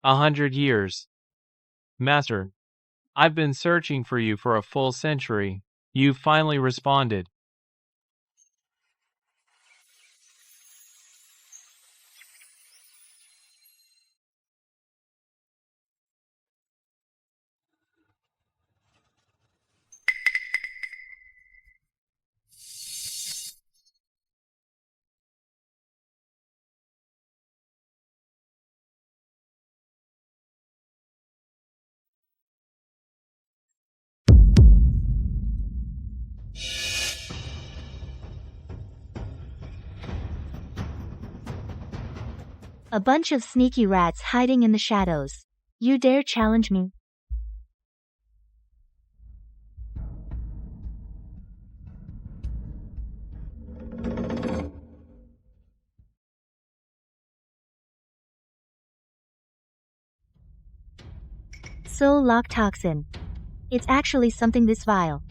100 years. Master, I've been searching for you for a full century. You've finally responded. A bunch of sneaky rats hiding in the shadows. You dare challenge me? Soul lock toxin. It's actually something this vile.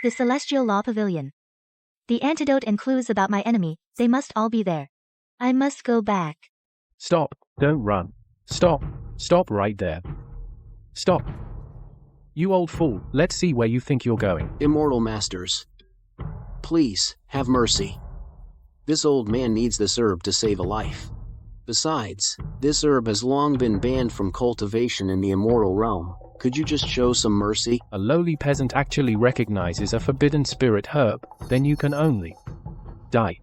The Celestial Law Pavilion. The antidote and clues about my enemy, they must all be there. I must go back. Stop, don't run. Stop, stop right there. Stop. You old fool, let's see where you think you're going. Immortal masters, please, have mercy. This old man needs this herb to save a life. Besides, this herb has long been banned from cultivation in the immortal realm. Could you just show some mercy? A lowly peasant actually recognizes a forbidden spirit herb, then you can only die.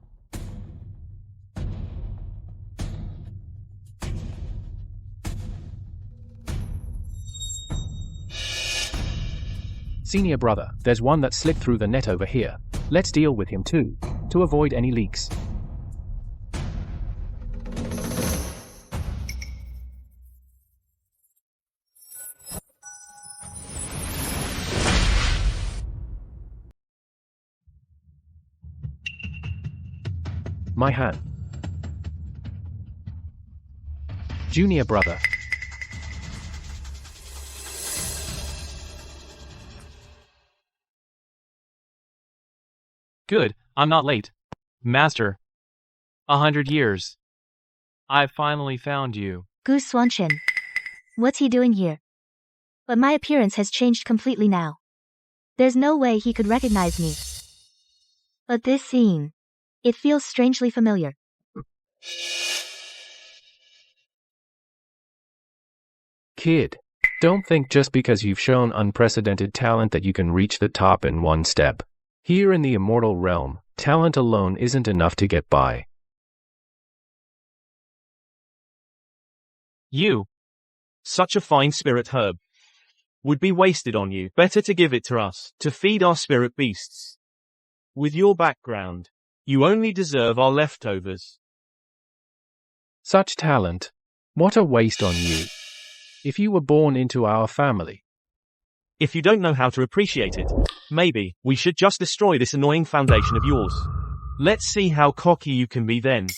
Senior brother, there's one that slipped through the net over here. Let's deal with him too, to avoid any leaks. My hand. Junior brother. Good, I'm not late. Master. 100 years. I finally found you. Gu Swanshin. What's he doing here? But my appearance has changed completely now. There's no way he could recognize me. But this scene. It feels strangely familiar. Kid, don't think just because you've shown unprecedented talent that you can reach the top in one step. Here in the immortal realm, talent alone isn't enough to get by. You. Such a fine spirit herb. Would be wasted on you. Better to give it to us, to feed our spirit beasts. With your background, you only deserve our leftovers. Such talent. What a waste on you. If you were born into our family. If you don't know how to appreciate it, maybe we should just destroy this annoying foundation of yours. Let's see how cocky you can be then.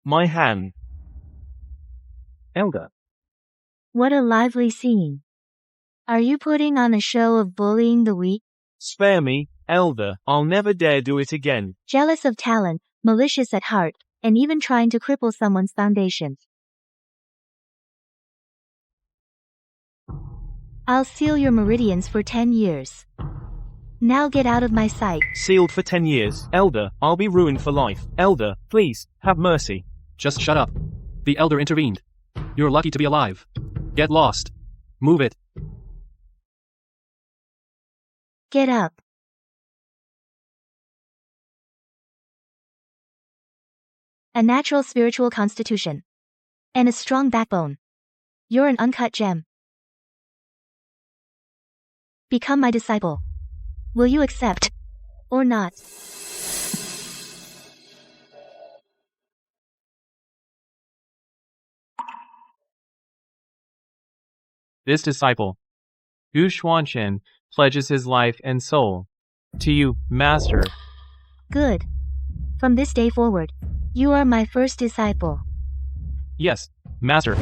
My hand. Elder. What a lively scene. Are you putting on a show of bullying the weak? Spare me, Elder, I'll never dare do it again. Jealous of talent, malicious at heart, and even trying to cripple someone's foundations. I'll seal your meridians for 10 years. Now get out of my sight. Sealed for 10 years. Elder, I'll be ruined for life. Elder, please, have mercy. Just shut up. The elder intervened. You're lucky to be alive. Get lost. Move it. Get up. A natural spiritual constitution. And a strong backbone. You're an uncut gem. Become my disciple. Will you accept? Or not? This disciple, Gu Xuanchen, pledges his life and soul to you, Master. Good. From this day forward, You are my first disciple. Yes, Master.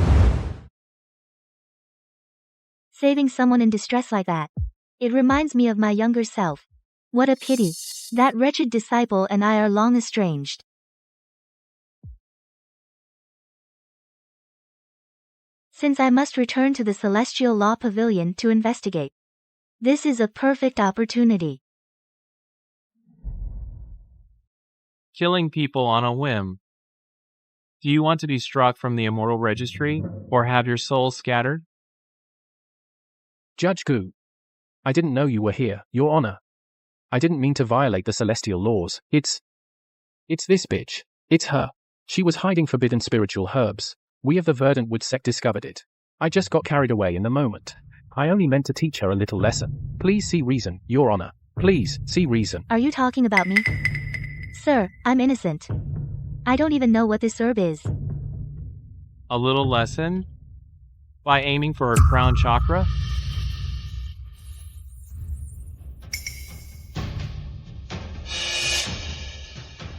Saving someone in distress like that. It reminds me of my younger self. What a pity. That wretched disciple and I are long estranged. Since I must return to the Celestial Law Pavilion to investigate. This is a perfect opportunity. Killing people on a whim. Do you want to be struck from the immortal registry, or have your soul scattered? Judge Gu. I didn't know you were here, Your Honor. I didn't mean to violate the celestial laws. It's this bitch. It's her. She was hiding forbidden spiritual herbs. We of the Verdant Wood sect discovered it. I just got carried away in the moment. I only meant to teach her a little lesson. Please see reason, Your Honor. Please see reason. Are you talking about me? Sir, I'm innocent. I don't even know what this herb is. A little lesson? By aiming for her crown chakra?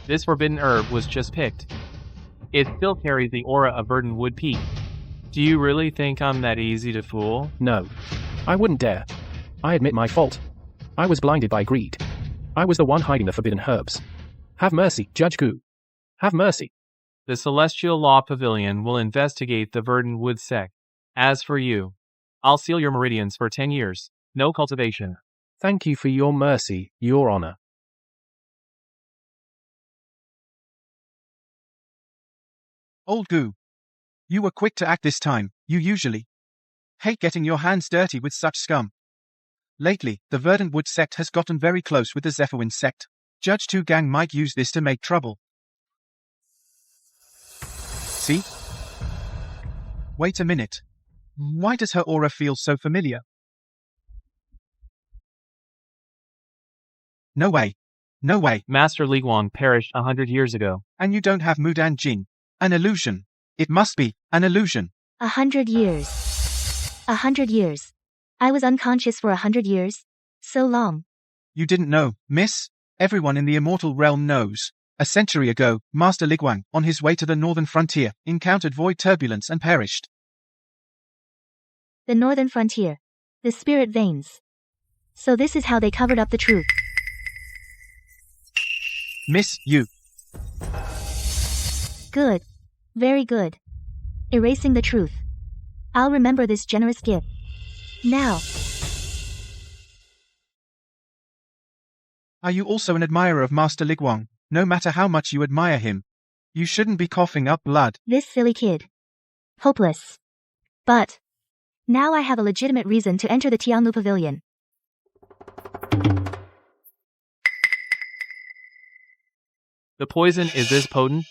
This forbidden herb was just picked. It still carries the aura of Verdant Wood Peak. Do you really think I'm that easy to fool? No. I wouldn't dare. I admit my fault. I was blinded by greed. I was the one hiding the forbidden herbs. Have mercy, Judge Gu. Have mercy. The Celestial Law Pavilion will investigate the Verdant Wood sect. As for you, I'll seal your meridians for 10 years. No cultivation. Thank you for your mercy, Your Honor. Old Gu. You were quick to act this time. You usually hate getting your hands dirty with such scum. Lately, the Verdant Wood sect has gotten very close with the Zephyrwind sect. Judge Tu Gang might use this to make trouble. See? Wait a minute. Why does her aura feel so familiar? No way. No way. Master Li Guang perished 100 years ago. And you don't have Mudan Jin. An illusion. It must be an illusion. 100 years. 100 years. I was unconscious for 100 years. So long. You didn't know, miss? Everyone in the immortal realm knows. A century ago, Master Li Guang, on his way to the northern frontier, encountered void turbulence and perished. The northern frontier. The spirit veins. So this is how they covered up the truth. Miss, you. Good. Very good. Erasing the truth. I'll remember this generous gift. Now. Are you also an admirer of Master Li Guang? No matter how much you admire him, you shouldn't be coughing up blood. This silly kid. Hopeless. But. Now I have a legitimate reason to enter the Tianlu Pavilion. The poison is this potent?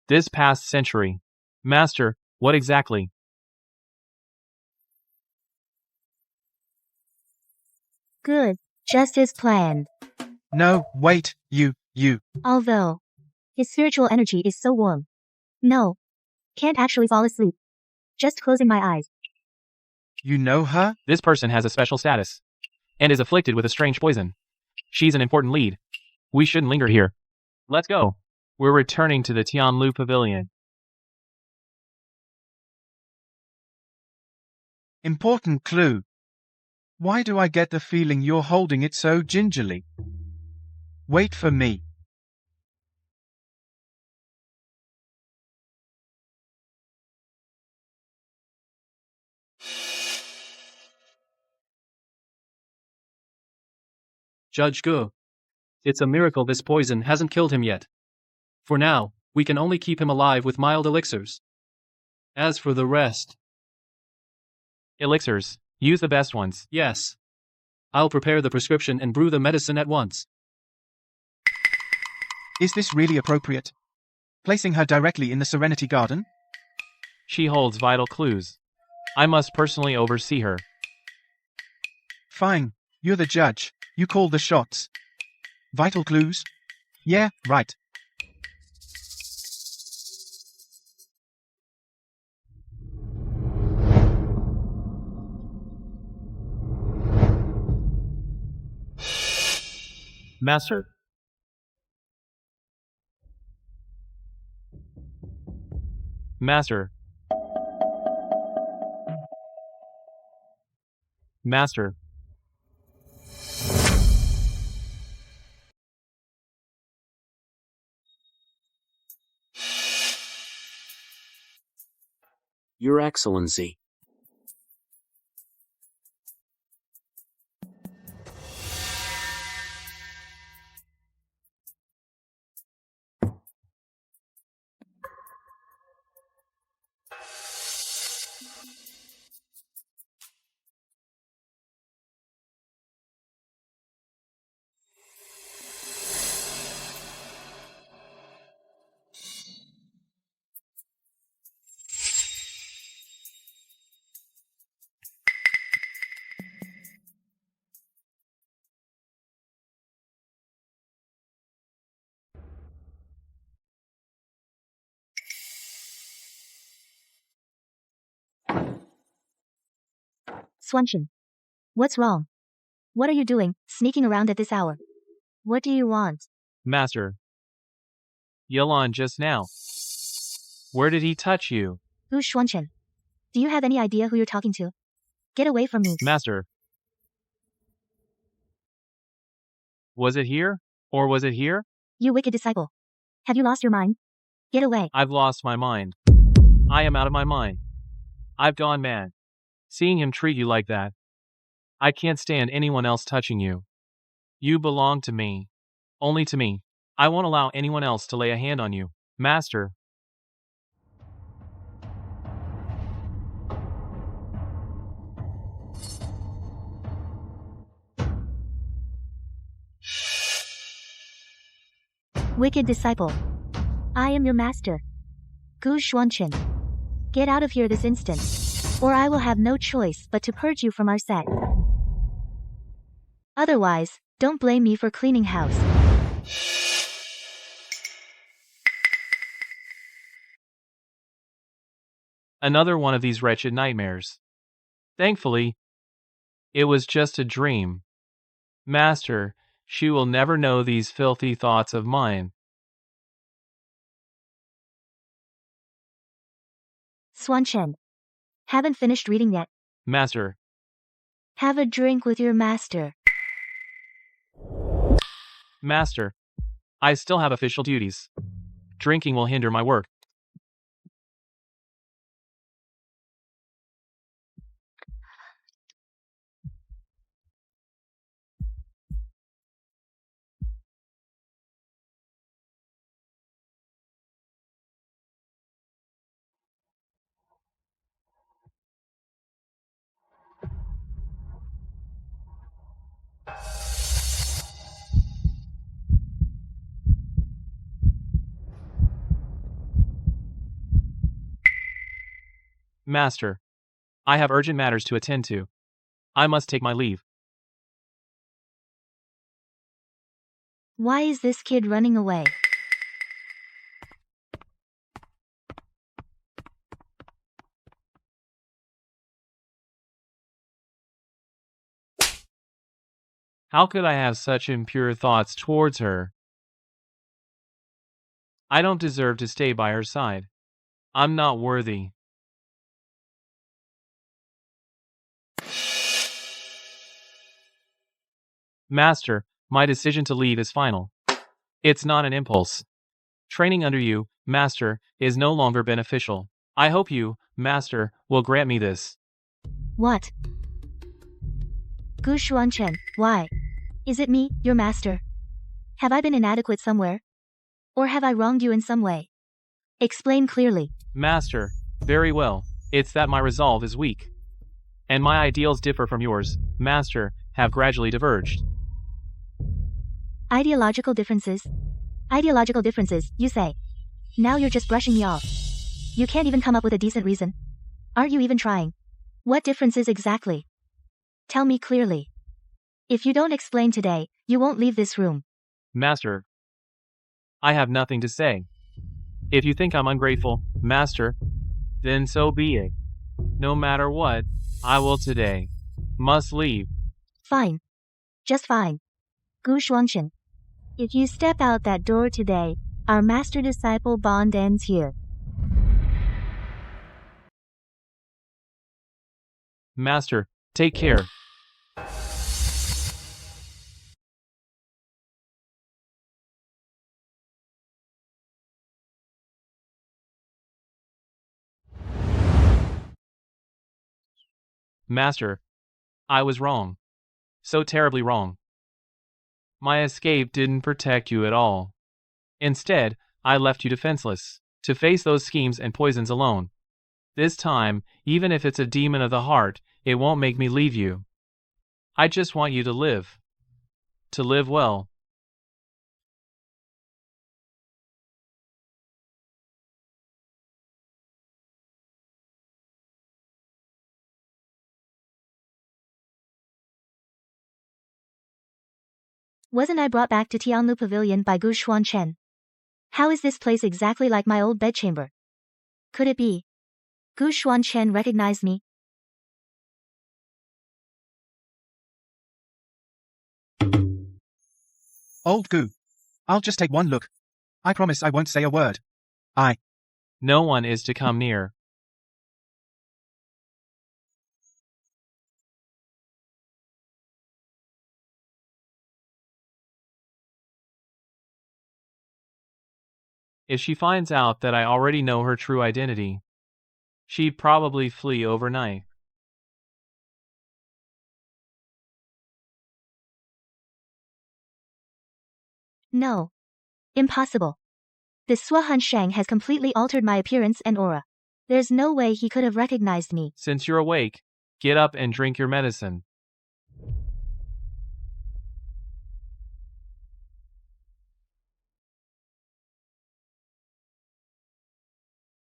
This past century. Master, what exactly? Good. Just as planned. No, wait, you. Although. His spiritual energy is so warm. No. Can't actually fall asleep. Just closing my eyes. You know her? This person has a special status. And is afflicted with a strange poison. She's an important lead. We shouldn't linger here. Let's go. We're returning to the Tianlu Pavilion. Important clue. Why do I get the feeling you're holding it so gingerly? Wait for me. Judge Gu. It's a miracle this poison hasn't killed him yet. For now, we can only keep him alive with mild elixirs. As for the rest... Elixirs. Use the best ones. Yes. I'll prepare the prescription and brew the medicine at once. Is this really appropriate? Placing her directly in the Serenity Garden? She holds vital clues. I must personally oversee her. Fine. You're the judge. You call the shots. Vital clues? Yeah, right. Master? Master. Master. Your Excellency. Swanshin. What's wrong? What are you doing, sneaking around at this hour? What do you want? Master. Yelan just now. Where did he touch you? Who's Swanshin? Do you have any idea who you're talking to? Get away from me. Master. Was it here? Or was it here? You wicked disciple. Have you lost your mind? Get away. I've lost my mind. I am out of my mind. I've gone mad. Seeing him treat you like that. I can't stand anyone else touching you. You belong to me. Only to me. I won't allow anyone else to lay a hand on you. Master. Wicked disciple. I am your master. Gu Xuanqin. Get out of here this instant, or I will have no choice but to purge you from our sect. Otherwise, don't blame me for cleaning house. Another one of these wretched nightmares. Thankfully, it was just a dream. Master, she will never know these filthy thoughts of mine. Swanshen. Haven't finished reading yet. Master. Have a drink with your master. Master. I still have official duties. Drinking will hinder my work. Master. I have urgent matters to attend to. I must take my leave. Why is this kid running away? How could I have such impure thoughts towards her? I don't deserve to stay by her side. I'm not worthy. Master, my decision to leave is final. It's not an impulse. Training under you, Master, is no longer beneficial. I hope you, Master, will grant me this. What? Gu Xuanchen, why? Is it me, your master? Have I been inadequate somewhere? Or have I wronged you in some way? Explain clearly. Master, very well. It's that my resolve is weak. And my ideals differ from yours, Master, have gradually diverged. Ideological differences? Ideological differences, you say? Now you're just brushing me off. You can't even come up with a decent reason. Aren't you even trying? What differences exactly? Tell me clearly. If you don't explain today, you won't leave this room. Master, I have nothing to say. If you think I'm ungrateful, Master, then so be it. No matter what, I will today. Must leave. Fine. Just fine. Gu Xuanchen. If you step out that door today, our master-disciple bond ends here. Master, take care. Master, I was wrong. So terribly wrong. My escape didn't protect you at all. Instead, I left you defenseless, to face those schemes and poisons alone. This time, even if it's a demon of the heart, it won't make me leave you. I just want you to live. To live well. Wasn't I brought back to Tianlu Pavilion by Gu Xuanchen? How is this place exactly like my old bedchamber? Could it be? Gu Xuanchen recognized me? Old Gu. I'll just take one look. I promise I won't say a word. No one is to come near. If she finds out that I already know her true identity, she'd probably flee overnight. No. Impossible. This Suahan Shang has completely altered my appearance and aura. There's no way he could have recognized me. Since you're awake, get up and drink your medicine.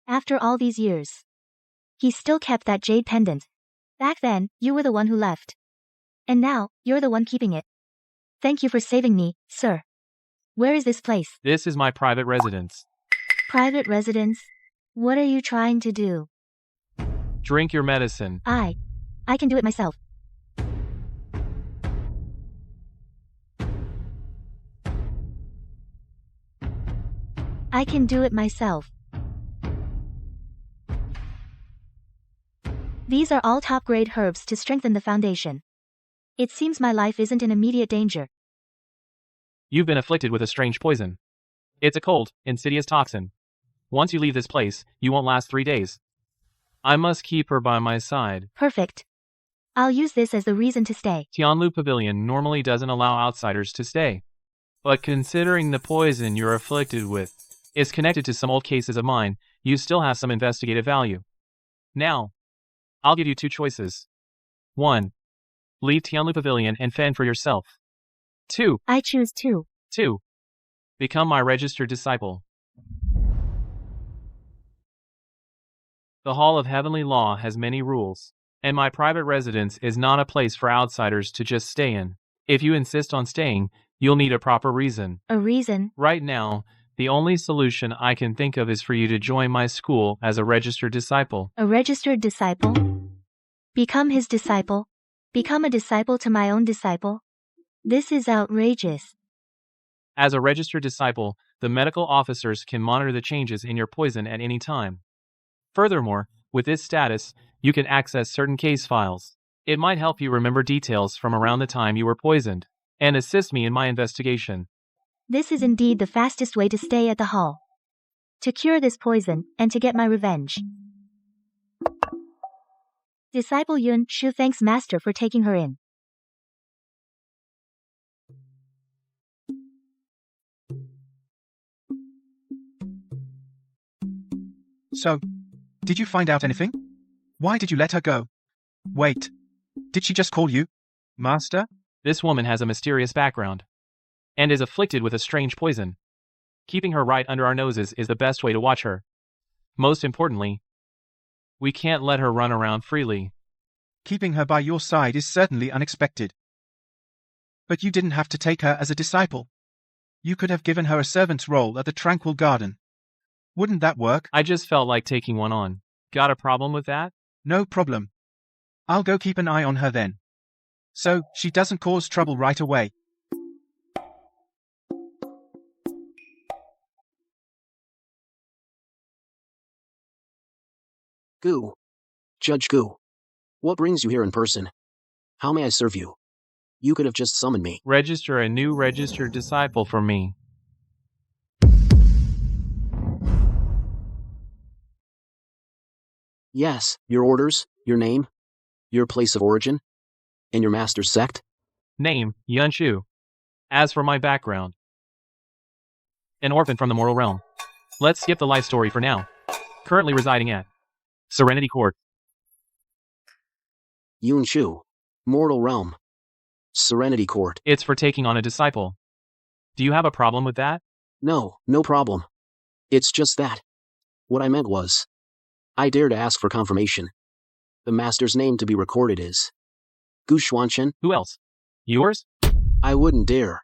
After all these years, he still kept that jade pendant. Back then, you were the one who left. And now, you're the one keeping it. Thank you for saving me, sir. Where is this place? This is my private residence. Private residence? What are you trying to do? Drink your medicine. I can do it myself. I can do it myself. These are all top-grade herbs to strengthen the foundation. It seems my life isn't in immediate danger. You've been afflicted with a strange poison. It's a cold, insidious toxin. Once you leave this place, you won't last 3 days. I must keep her by my side. Perfect. I'll use this as the reason to stay. Tianlu Pavilion normally doesn't allow outsiders to stay. But considering the poison you're afflicted with is connected to some old cases of mine, you still have some investigative value. Now, I'll give you 2 choices. 1. Leave Tianlu Pavilion and fend for yourself. 2. I choose 2. 2. Become my registered disciple. The Hall of Heavenly Law has many rules, and my private residence is not a place for outsiders to just stay in. If you insist on staying, you'll need a proper reason. A reason? Right now, the only solution I can think of is for you to join my school as a registered disciple. A registered disciple? Become his disciple? Become a disciple to my own disciple? This is outrageous. As a registered disciple, the medical officers can monitor the changes in your poison at any time. Furthermore, with this status, you can access certain case files. It might help you remember details from around the time you were poisoned, and assist me in my investigation. This is indeed the fastest way to stay at the hall. To cure this poison, and to get my revenge. Disciple Yun Shu thanks Master for taking her in. So, did you find out anything? Why did you let her go? Wait. Did she just call you Master? This woman has a mysterious background, and is afflicted with a strange poison. Keeping her right under our noses is the best way to watch her. Most importantly, we can't let her run around freely. Keeping her by your side is certainly unexpected. But you didn't have to take her as a disciple. You could have given her a servant's role at the Tranquil Garden. Wouldn't that work? I just felt like taking one on. Got a problem with that? No problem. I'll go keep an eye on her then. So, she doesn't cause trouble right away. Gu. Judge Gu. What brings you here in person? How may I serve you? You could have just summoned me. Register a new registered disciple for me. Yes, your orders, your name, your place of origin, and your master's sect? Name, Yunshu. As for my background, an orphan from the moral realm. Let's skip the life story for now. Currently residing at Serenity Court. Yun Shu. Mortal Realm. Serenity Court. It's for taking on a disciple. Do you have a problem with that? No, no problem. It's just that. What I meant was, I dare to ask for confirmation. The master's name to be recorded is Gu Xuanchen. Who else? Yours? I wouldn't dare.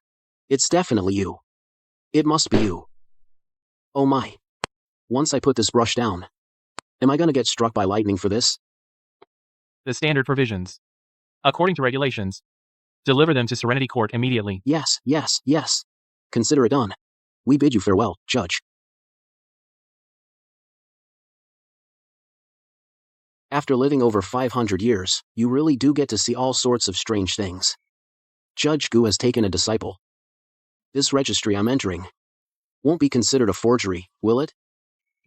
It's definitely you. It must be you. Oh my. Once I put this brush down, am I gonna get struck by lightning for this? The standard provisions. According to regulations, deliver them to Serenity Court immediately. Yes, yes, yes. Consider it done. We bid you farewell, Judge. After living over 500 years, you really do get to see all sorts of strange things. Judge Gu has taken a disciple. This registry I'm entering won't be considered a forgery, will it?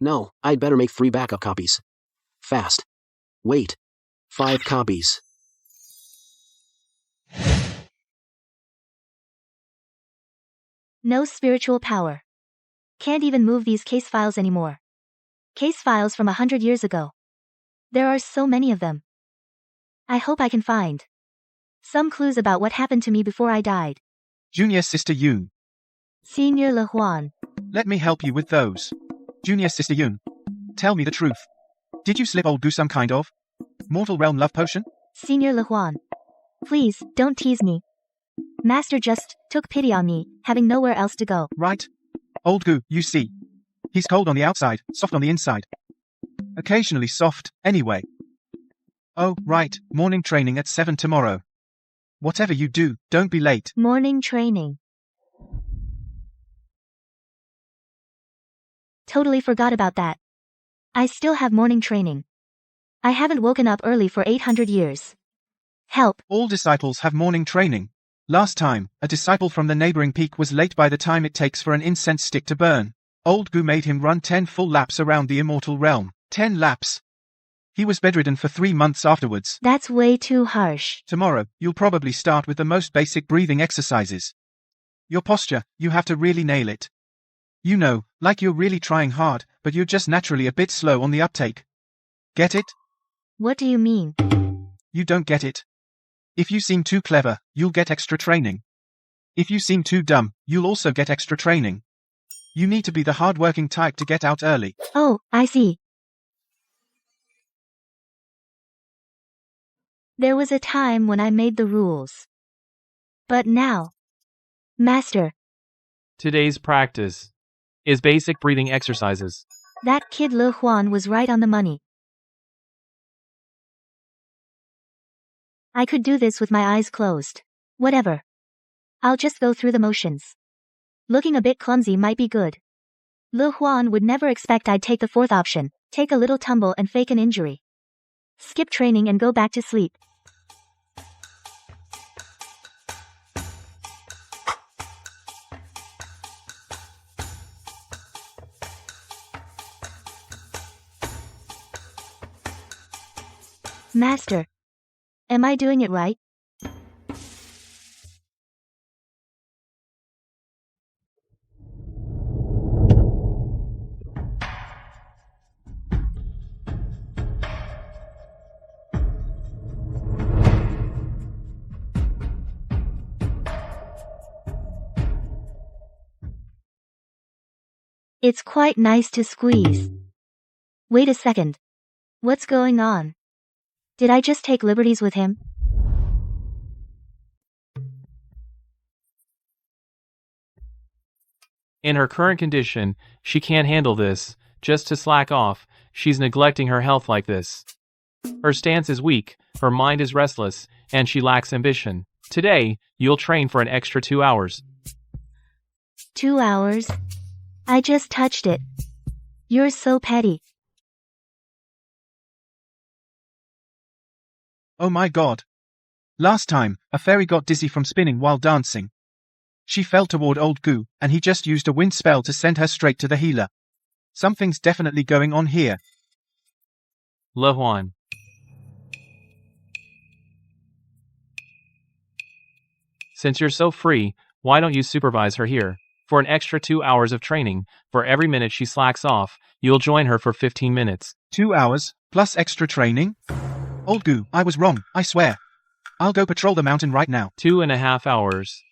No, I'd better make 3 backup copies. Fast. Wait. 5 copies. No spiritual power. Can't even move these case files anymore. Case files from 100 years ago. There are so many of them. I hope I can find some clues about what happened to me before I died. Junior Sister Yun. Senior Le Huan. Let me help you with those. Junior Sister Yun. Tell me the truth. Did you slip old Gu some kind of mortal realm love potion? Senior Le Huan. Please, don't tease me. Master just took pity on me, having nowhere else to go. Right. Old Gu, you see. He's cold on the outside, soft on the inside. Occasionally soft, anyway. Oh, right, morning training at 7 tomorrow. Whatever you do, don't be late. Morning training. Totally forgot about that. I still have morning training. I haven't woken up early for 800 years. Help. All disciples have morning training. Last time, a disciple from the neighboring peak was late by the time it takes for an incense stick to burn. Old Gu made him run 10 full laps around the immortal realm. 10 laps. He was bedridden for 3 months afterwards. That's way too harsh. Tomorrow, you'll probably start with the most basic breathing exercises. Your posture, you have to really nail it. You know, like you're really trying hard, but you're just naturally a bit slow on the uptake. Get it? What do you mean? You don't get it. If you seem too clever, you'll get extra training. If you seem too dumb, you'll also get extra training. You need to be the hard-working type to get out early. Oh, I see. There was a time when I made the rules. But now, Master, Today's practice is basic breathing exercises. that kid Le Huan was right on the money. I could do this with my eyes closed. Whatever. I'll just go through the motions. Looking a bit clumsy might be good. Le Huan would never expect I'd take the 4th option, take a little tumble and fake an injury. Skip training and go back to sleep. Master, am I doing it right? It's quite nice to squeeze. Wait a second. What's going on? Did I just take liberties with him? In her current condition, she can't handle this. Just to slack off, she's neglecting her health like this. Her stance is weak, her mind is restless, and she lacks ambition. Today, you'll train for an extra 2 hours. 2 hours? I just touched it. You're so petty. Oh my god. Last time, a fairy got dizzy from spinning while dancing. She fell toward old Goo, and he just used a wind spell to send her straight to the healer. Something's definitely going on here. Le Huan. Since you're so free, why don't you supervise her here? For an extra 2 hours of training, for every minute she slacks off, you'll join her for 15 minutes. 2 hours, plus extra training? Old Goo, I was wrong, I swear. I'll go patrol the mountain right now. 2.5 hours.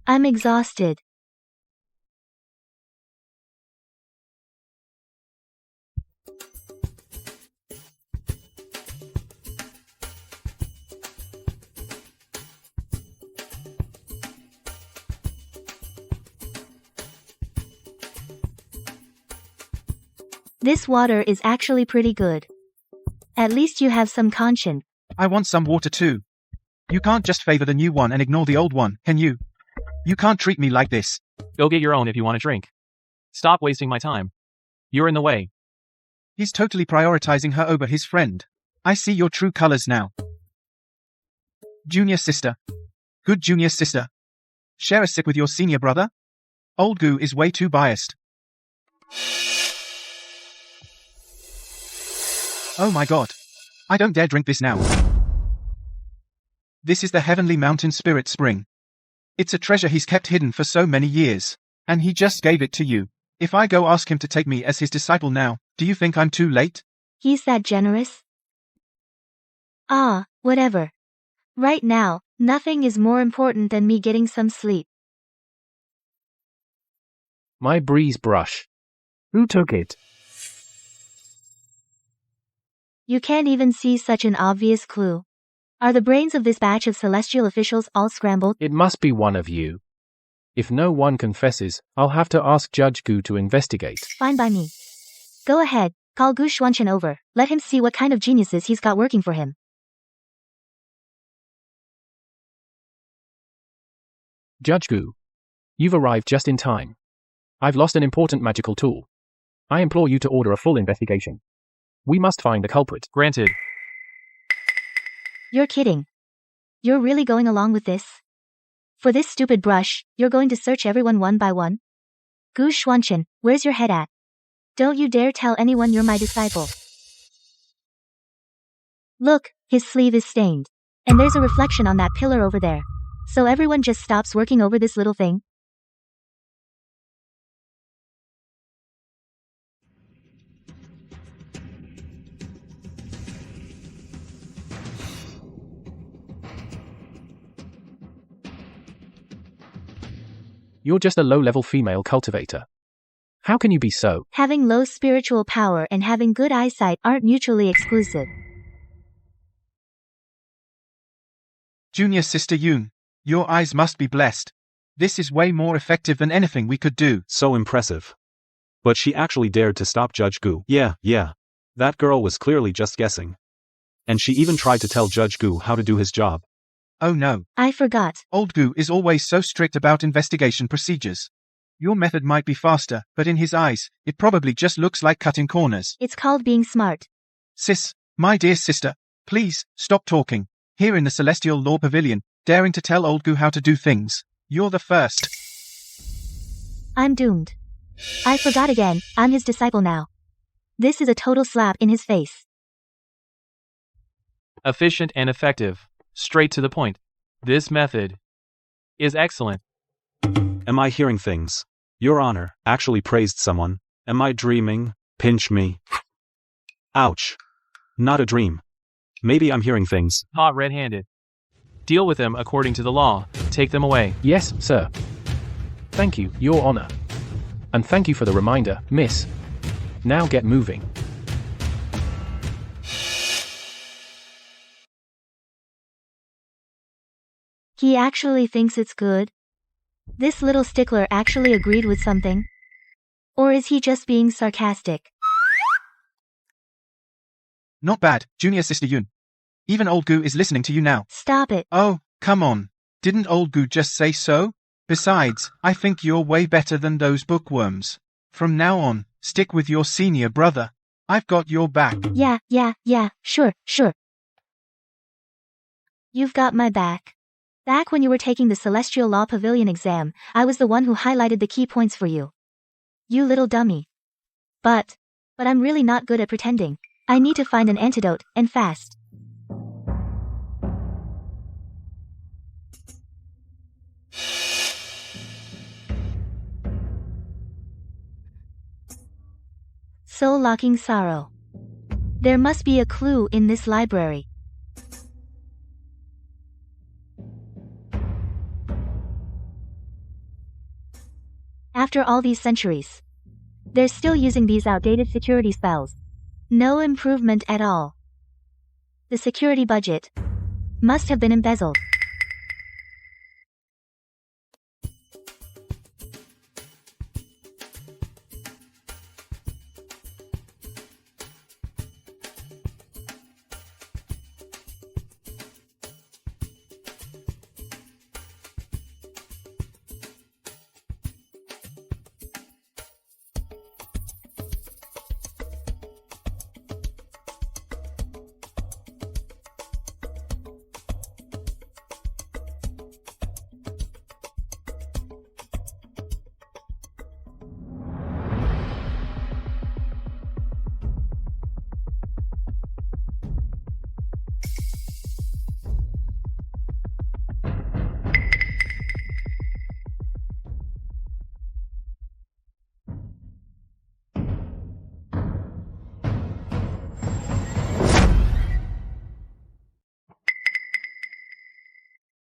I'm exhausted. This water is actually pretty good. At least you have some conscience. I want some water too. You can't just favor the new one and ignore the old one, can you? You can't treat me like this. Go get your own if you want a drink. Stop wasting my time. You're in the way. He's totally prioritizing her over his friend. I see your true colors now. Junior sister. Good junior sister. Share a sip with your senior brother? Old Goo is way too biased. Oh my god. I don't dare drink this now. This is the Heavenly Mountain Spirit Spring. It's a treasure he's kept hidden for so many years. And he just gave it to you. If I go ask him to take me as his disciple now, do you think I'm too late? He's that generous? Ah, whatever. Right now, nothing is more important than me getting some sleep. My breeze brush. Who took it? You can't even see such an obvious clue. Are the brains of this batch of celestial officials all scrambled? It must be one of you. If no one confesses, I'll have to ask Judge Gu to investigate. Fine by me. Go ahead, call Gu Xuanchen over. Let him see what kind of geniuses he's got working for him. Judge Gu, you've arrived just in time. I've lost an important magical tool. I implore you to order a full investigation. We must find the culprit. Granted. You're kidding. You're really going along with this? For this stupid brush, you're going to search everyone one by one? Gu Xuanchen, where's your head at? Don't you dare tell anyone you're my disciple. Look, his sleeve is stained. And there's a reflection on that pillar over there. So everyone just stops working over this little thing? You're just a low-level female cultivator. How can you be so? Having low spiritual power and having good eyesight aren't mutually exclusive. Junior Sister Yoon, your eyes must be blessed. This is way more effective than anything we could do. So impressive. But she actually dared to stop Judge Gu. Yeah. That girl was clearly just guessing. And she even tried to tell Judge Gu how to do his job. Oh no. I forgot. Old Gu is always so strict about investigation procedures. Your method might be faster, but in his eyes, it probably just looks like cutting corners. It's called being smart. Sis, my dear sister, please, stop talking. Here in the Celestial Law Pavilion, daring to tell Old Gu how to do things. You're the first. I'm doomed. I forgot again, I'm his disciple now. This is a total slap in his face. Efficient and effective. Straight to the point. This method is excellent. Am I hearing things? Your Honor actually praised someone. Am I dreaming? Pinch me. Ouch. Not a dream. Maybe I'm hearing things. Caught red-handed. Deal with them according to the law. Take them away. Yes, sir. Thank you, Your Honor. And thank you for the reminder, miss. Now get moving. He actually thinks it's good? This little stickler actually agreed with something? Or is he just being sarcastic? Not bad, Junior Sister Yoon. Even Old Gu is listening to you now. Stop it. Oh, come on. Didn't Old Gu just say so? Besides, I think you're way better than those bookworms. From now on, stick with your senior brother. I've got your back. Yeah, sure. You've got my back. Back when you were taking the Celestial Law Pavilion exam, I was the one who highlighted the key points for you. You little dummy. But I'm really not good at pretending. I need to find an antidote, and fast. Soul-locking sorrow. There must be a clue in this library. After all these centuries, they're still using these outdated security spells. No improvement at all. The security budget must have been embezzled.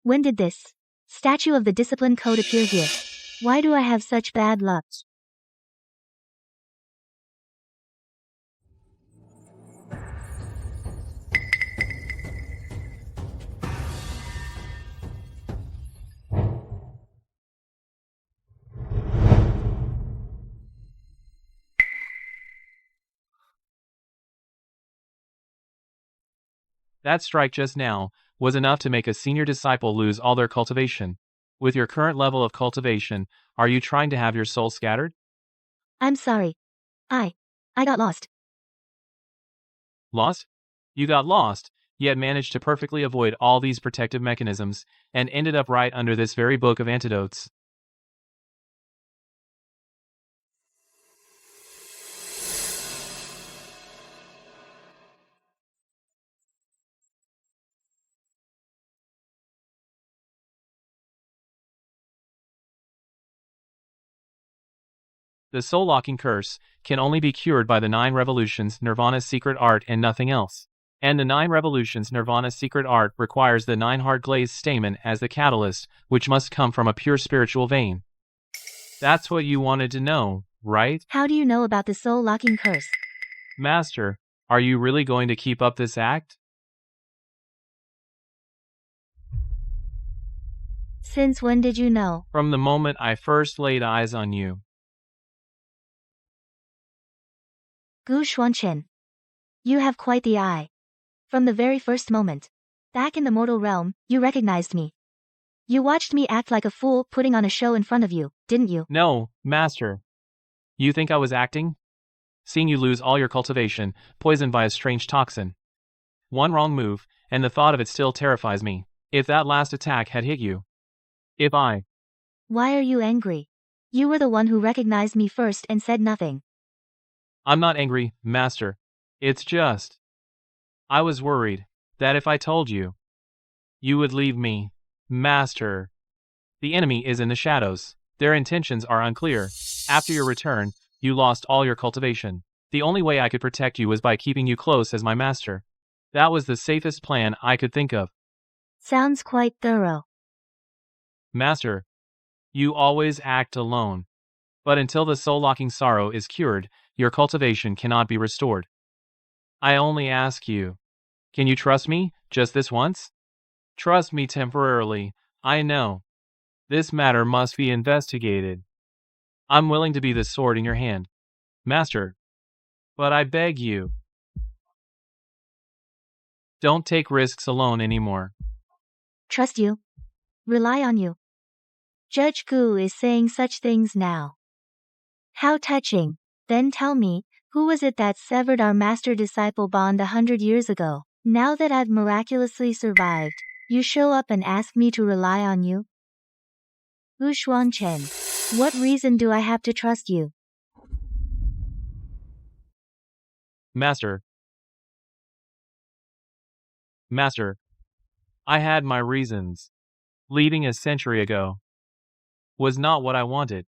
When did this statue of the discipline code appear here? Why do I have such bad luck? That strike just now was enough to make a senior disciple lose all their cultivation. With your current level of cultivation, are you trying to have your soul scattered? I'm sorry. I got lost. Lost? You got lost, yet managed to perfectly avoid all these protective mechanisms, and ended up right under this very book of antidotes. The soul-locking curse can only be cured by the 9 revolutions Nirvana's secret art and nothing else. And the 9 revolutions Nirvana's secret art requires the 9 hard-glazed stamen as the catalyst, which must come from a pure spiritual vein. That's what you wanted to know, right? How do you know about the soul-locking curse? Master, are you really going to keep up this act? Since when did you know? From the moment I first laid eyes on you. Gu Xuanchen. You have quite the eye. From the very first moment. Back in the mortal realm, you recognized me. You watched me act like a fool putting on a show in front of you, didn't you? No, Master. You think I was acting? Seeing you lose all your cultivation, poisoned by a strange toxin. One wrong move, and the thought of it still terrifies me. If that last attack had hit you. If I. Why are you angry? You were the one who recognized me first and said nothing. I'm not angry, Master. It's just. I was worried that if I told you, you would leave me, Master. The enemy is in the shadows. Their intentions are unclear. After your return, you lost all your cultivation. The only way I could protect you was by keeping you close as my master. That was the safest plan I could think of. Sounds quite thorough. Master, you always act alone. But until the soul-locking sorrow is cured, your cultivation cannot be restored. I only ask you, can you trust me, just this once? Trust me temporarily, I know. This matter must be investigated. I'm willing to be the sword in your hand, Master. But I beg you, don't take risks alone anymore. Trust you. Rely on you. Judge Gu is saying such things now. How touching. Then tell me, who was it that severed our master-disciple bond 100 years ago? Now that I've miraculously survived, you show up and ask me to rely on you? Wu Xuanchen, what reason do I have to trust you? Master, I had my reasons. Leaving a century ago was not what I wanted,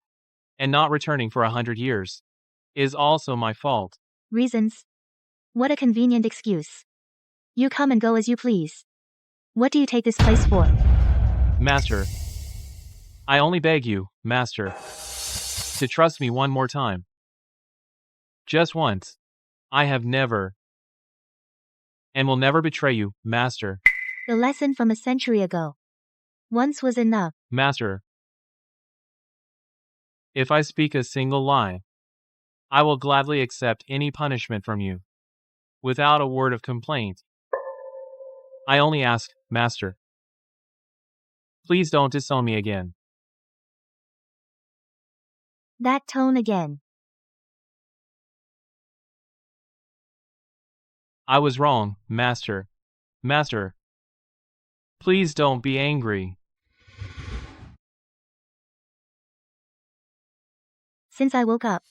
and not returning for 100 years is also my fault. Reasons? What a convenient excuse. You come and go as you please. What do you take this place for? Master, I only beg you, Master, to trust me one more time. Just once. I have never and will never betray you, Master. The lesson from a century ago. Once was enough. Master, if I speak a single lie, I will gladly accept any punishment from you, without a word of complaint. I only ask, Master, please don't disown me again. That tone again. I was wrong, Master. Master, please don't be angry. Since I woke up,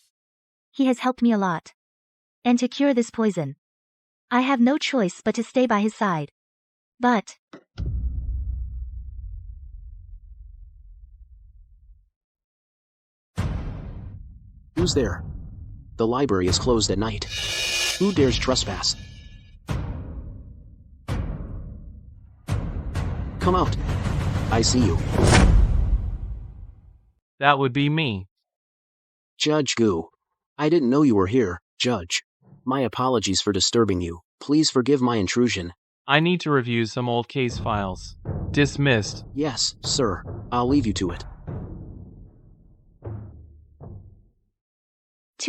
he has helped me a lot. And to cure this poison, I have no choice but to stay by his side. But Who's there? The library is closed at night. Who dares trespass? Come out. I see you. That would be me. Judge Gu. I didn't know you were here, Judge. My apologies for disturbing you. Please forgive my intrusion. I need to review some old case files. Dismissed. Yes, sir. I'll leave you to it.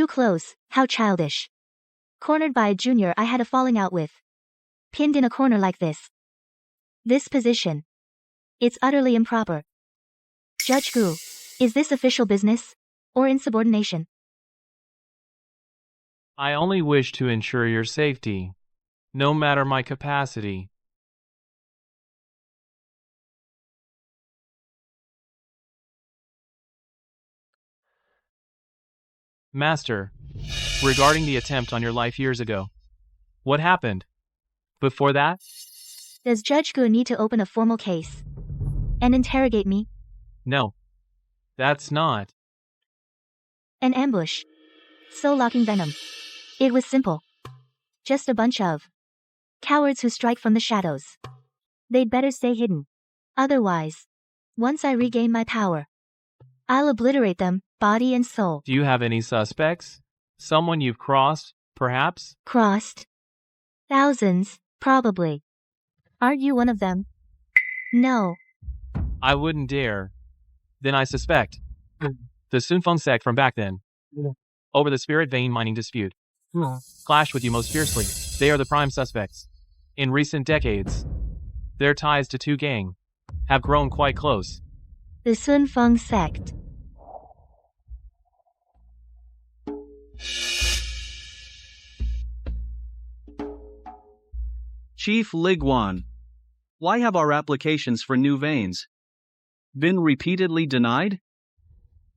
too close, how childish. Cornered by a junior I had a falling out with. Pinned in a corner like this. This position. It's utterly improper. Judge Gu, is this official business? Or insubordination? I only wish to ensure your safety, no matter my capacity. Master, regarding the attempt on your life years ago, what happened? Before that? Does Judge Gu need to open a formal case and interrogate me? No. That's not. An ambush. So locking venom. It was simple. Just a bunch of cowards who strike from the shadows. They'd better stay hidden. Otherwise, once I regain my power, I'll obliterate them, body and soul. Do you have any suspects? Someone you've crossed, perhaps? Crossed? Thousands, probably. Aren't you one of them? No. I wouldn't dare. Then I suspect. The Sunfong sect from back then. Over the spirit vein mining dispute. Clashed with you most fiercely. They are the prime suspects. In recent decades, their ties to Tu Gang have grown quite close. The Sunfong sect. Chief Liguan, why have our applications for new veins been repeatedly denied?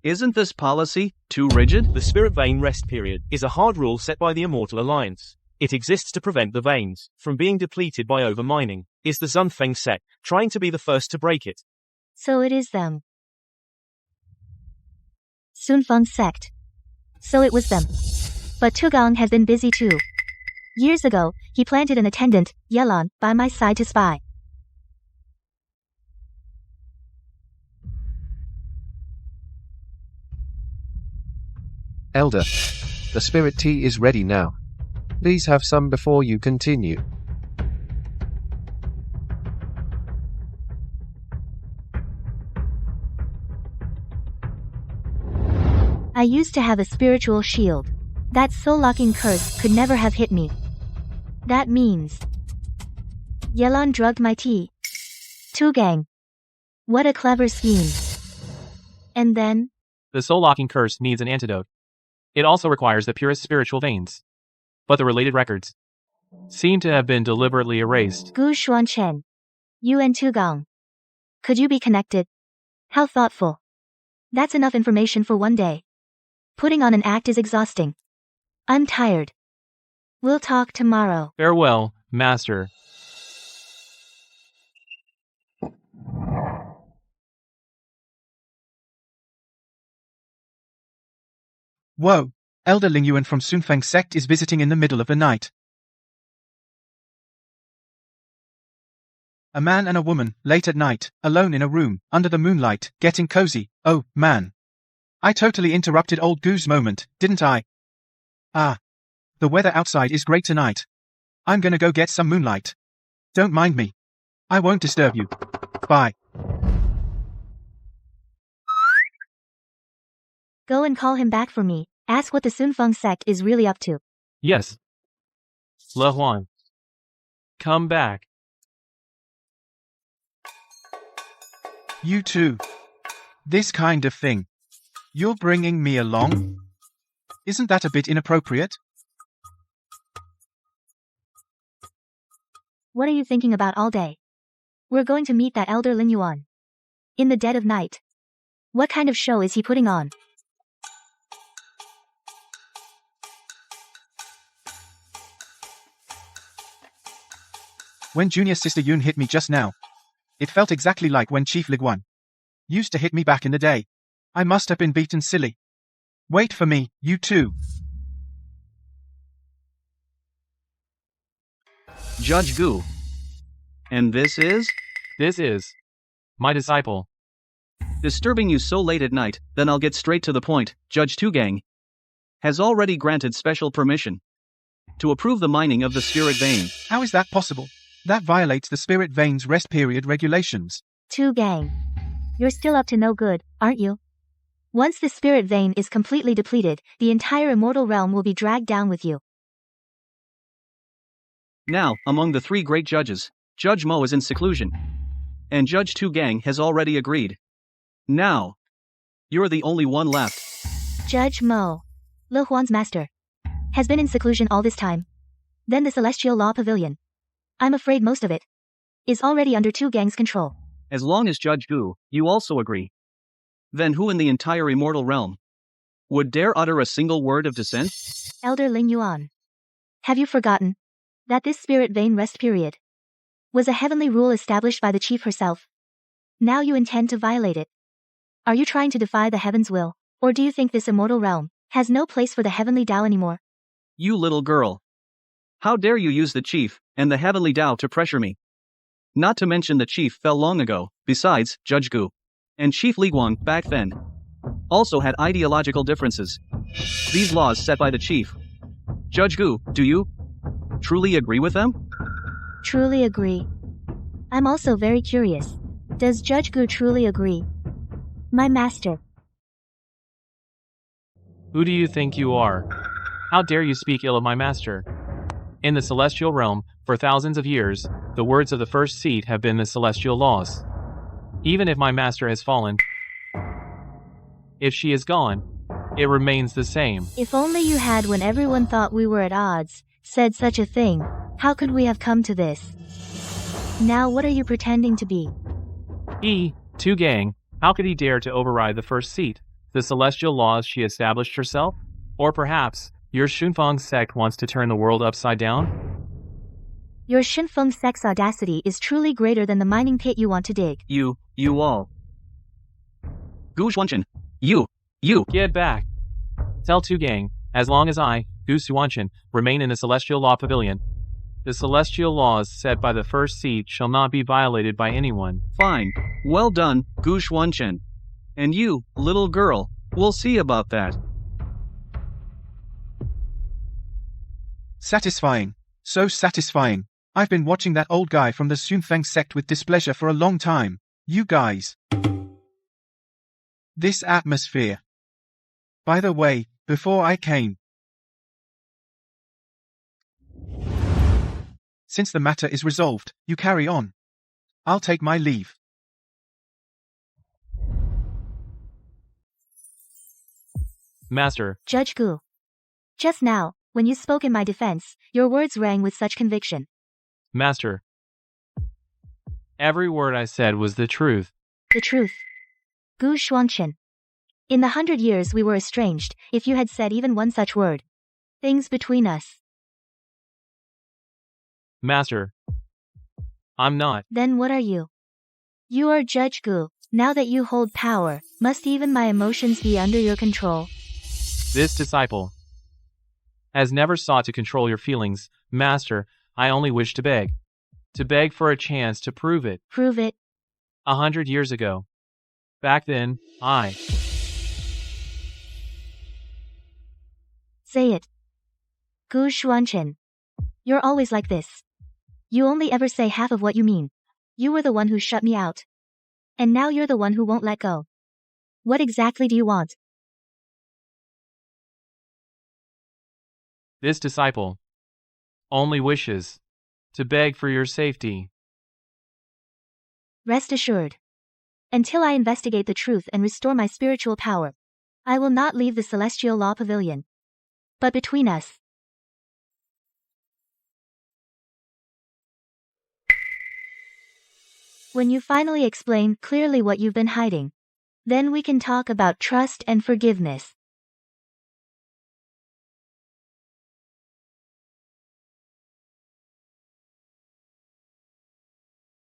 Isn't this policy too rigid? The spirit vein rest period is a hard rule set by the Immortal Alliance. It exists to prevent the veins from being depleted by overmining. Is the Sunfeng sect trying to be the first to break it? So it is them. Sunfeng sect. So it was them. But Tu Gang has been busy too. Years ago, he planted an attendant, Yelan, by my side to spy. Elder, the spirit tea is ready now. Please have some before you continue. I used to have a spiritual shield. That soul-locking curse could never have hit me. That means Yelan drugged my tea. Tu Gang. What a clever scheme. And then? The soul-locking curse needs an antidote. It also requires the purest spiritual veins. But the related records seem to have been deliberately erased. Gu Xuanchen. You and Tugong. Could you be connected? How thoughtful. That's enough information for one day. Putting on an act is exhausting. I'm tired. We'll talk tomorrow. Farewell, Master. Whoa, Elder Ling Yuan from Sunfong sect is visiting in the middle of the night. A man and a woman, late at night, alone in a room, under the moonlight, getting cozy. Oh, man. I totally interrupted old Goo's moment, didn't I? Ah. The weather outside is great tonight. I'm gonna go get some moonlight. Don't mind me. I won't disturb you. Bye. Go and call him back for me. Ask what the Sunfong sect is really up to. Yes. Le Huan. Come back. You too. This kind of thing. You're bringing me along? Isn't that a bit inappropriate? What are you thinking about all day? We're going to meet that Elder Ling Yuan. In the dead of night. What kind of show is he putting on? When junior sister Yun hit me just now, it felt exactly like when Chief Liguan used to hit me back in the day. I must have been beaten silly. Wait for me, you too. Judge Gu. And this is? This is my disciple. Disturbing you so late at night, then I'll get straight to the point. Judge Tugang has already granted special permission to approve the mining of the spirit vein. How is that possible? That violates the spirit vein's rest period regulations. Tugang. You're still up to no good, aren't you? Once the spirit vein is completely depleted, the entire immortal realm will be dragged down with you. Now, among the three great judges, Judge Mo is in seclusion. And Judge Tugang has already agreed. Now, you're the only one left. Judge Mo, Le Huan's master, has been in seclusion all this time. Then the Celestial Law Pavilion. I'm afraid most of it is already under Tugang's control. As long as Judge Gu, you also agree. Then who in the entire immortal realm would dare utter a single word of dissent? Elder Ling Yuan. Have you forgotten that this spirit vein rest period was a heavenly rule established by the chief herself? Now you intend to violate it. Are you trying to defy the heaven's will, or do you think this immortal realm has no place for the heavenly Tao anymore? You little girl. How dare you use the chief and the heavenly Tao to pressure me? Not to mention the chief fell long ago. Besides, Judge Gu and Chief Liguan back then also had ideological differences. These laws set by the chief. Judge Gu, do you truly agree with them? Truly agree. I'm also very curious. Does Judge Gu truly agree? My master. Who do you think you are? How dare you speak ill of my master? In the celestial realm, for thousands of years, the words of the first seat have been the celestial laws. Even if my master has fallen, if she is gone, it remains the same. If only you had, when everyone thought we were at odds, said such a thing. How could we have come to this? Now what are you pretending to be? Tugang, how could he dare to override the first seat, the celestial laws she established herself? Or perhaps, your Sunfong sect wants to turn the world upside down? Your Sunfong sect's audacity is truly greater than the mining pit you want to dig. You all. Gu Xuanchen, you. Get back. Tell Tugang, as long as I, Gu Xuanchen, remain in the Celestial Law Pavilion, the celestial laws set by the first seat shall not be violated by anyone. Fine. Well done, Gu Xuanchen. And you, little girl, we'll see about that. Satisfying. So satisfying. I've been watching that old guy from the Sunfong sect with displeasure for a long time. You guys. This atmosphere. By the way, before I came. Since the matter is resolved, you carry on. I'll take my leave. Master, Judge Gu. Just now, when you spoke in my defense, your words rang with such conviction. Master. Every word I said was the truth. The truth. Gu Xuanchen. In the 100 years we were estranged, if you had said even one such word. Things between us. Master. I'm not. Then what are you? You are Judge Gu. Now that you hold power, must even my emotions be under your control? This disciple has never sought to control your feelings, Master. I only wish to beg. To beg for a chance to prove it. Prove it. 100 years ago. Back then, I. Say it. Gu Xuanchen. You're always like this. You only ever say half of what you mean. You were the one who shut me out. And now you're the one who won't let go. What exactly do you want? This disciple only wishes to beg for your safety. Rest assured. Until I investigate the truth and restore my spiritual power, I will not leave the celestial law pavilion. But between us, when you finally explain clearly what you've been hiding, then we can talk about trust and forgiveness.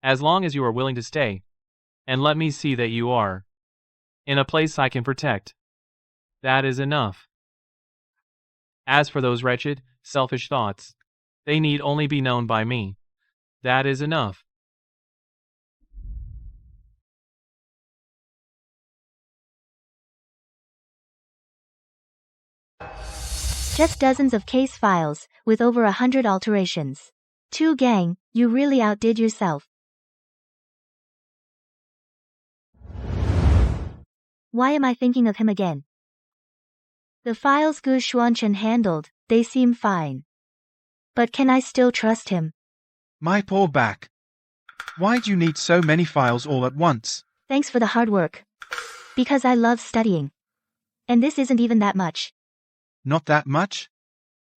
As long as you are willing to stay, and let me see that you are in a place I can protect. That is enough. As for those wretched, selfish thoughts, they need only be known by me. That is enough. Just dozens of case files, with over 100 alterations. 2 gang, you really outdid yourself. Why am I thinking of him again? The files Gu Xuanchen handled, they seem fine. But can I still trust him? My poor back. Why'd you need so many files all at once? Thanks for the hard work. Because I love studying. And this isn't even that much. Not that much?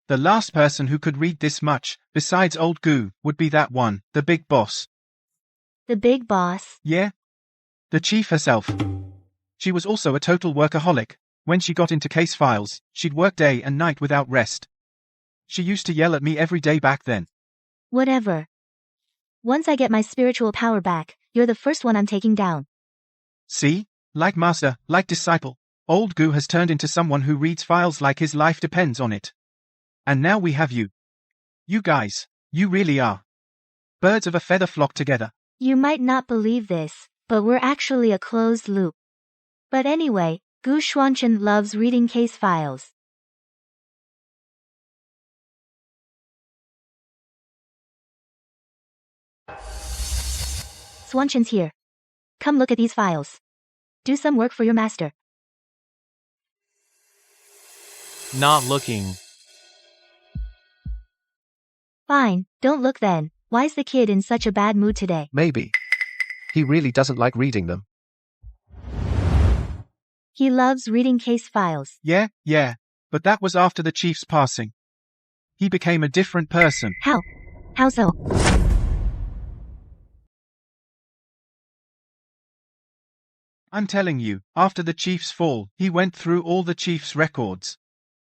The last person who could read this much, besides old Gu, would be that one, the big boss. The big boss? Yeah? The chief herself. She was also a total workaholic. When she got into case files, she'd work day and night without rest. She used to yell at me every day back then. Whatever. Once I get my spiritual power back, you're the first one I'm taking down. See? Like master, like disciple. Old Gu has turned into someone who reads files like his life depends on it. And now we have you. You guys, you really are birds of a feather flock together. You might not believe this, but we're actually a closed loop. But anyway, Gu Xuanchen loves reading case files. Xuanchen's here. Come look at these files. Do some work for your master. Not looking. Fine, don't look then. Why's the kid in such a bad mood today? Maybe. He really doesn't like reading them. He loves reading case files. Yeah, but that was after the chief's passing. He became a different person. How? How so? I'm telling you, after the chief's fall, he went through all the chief's records.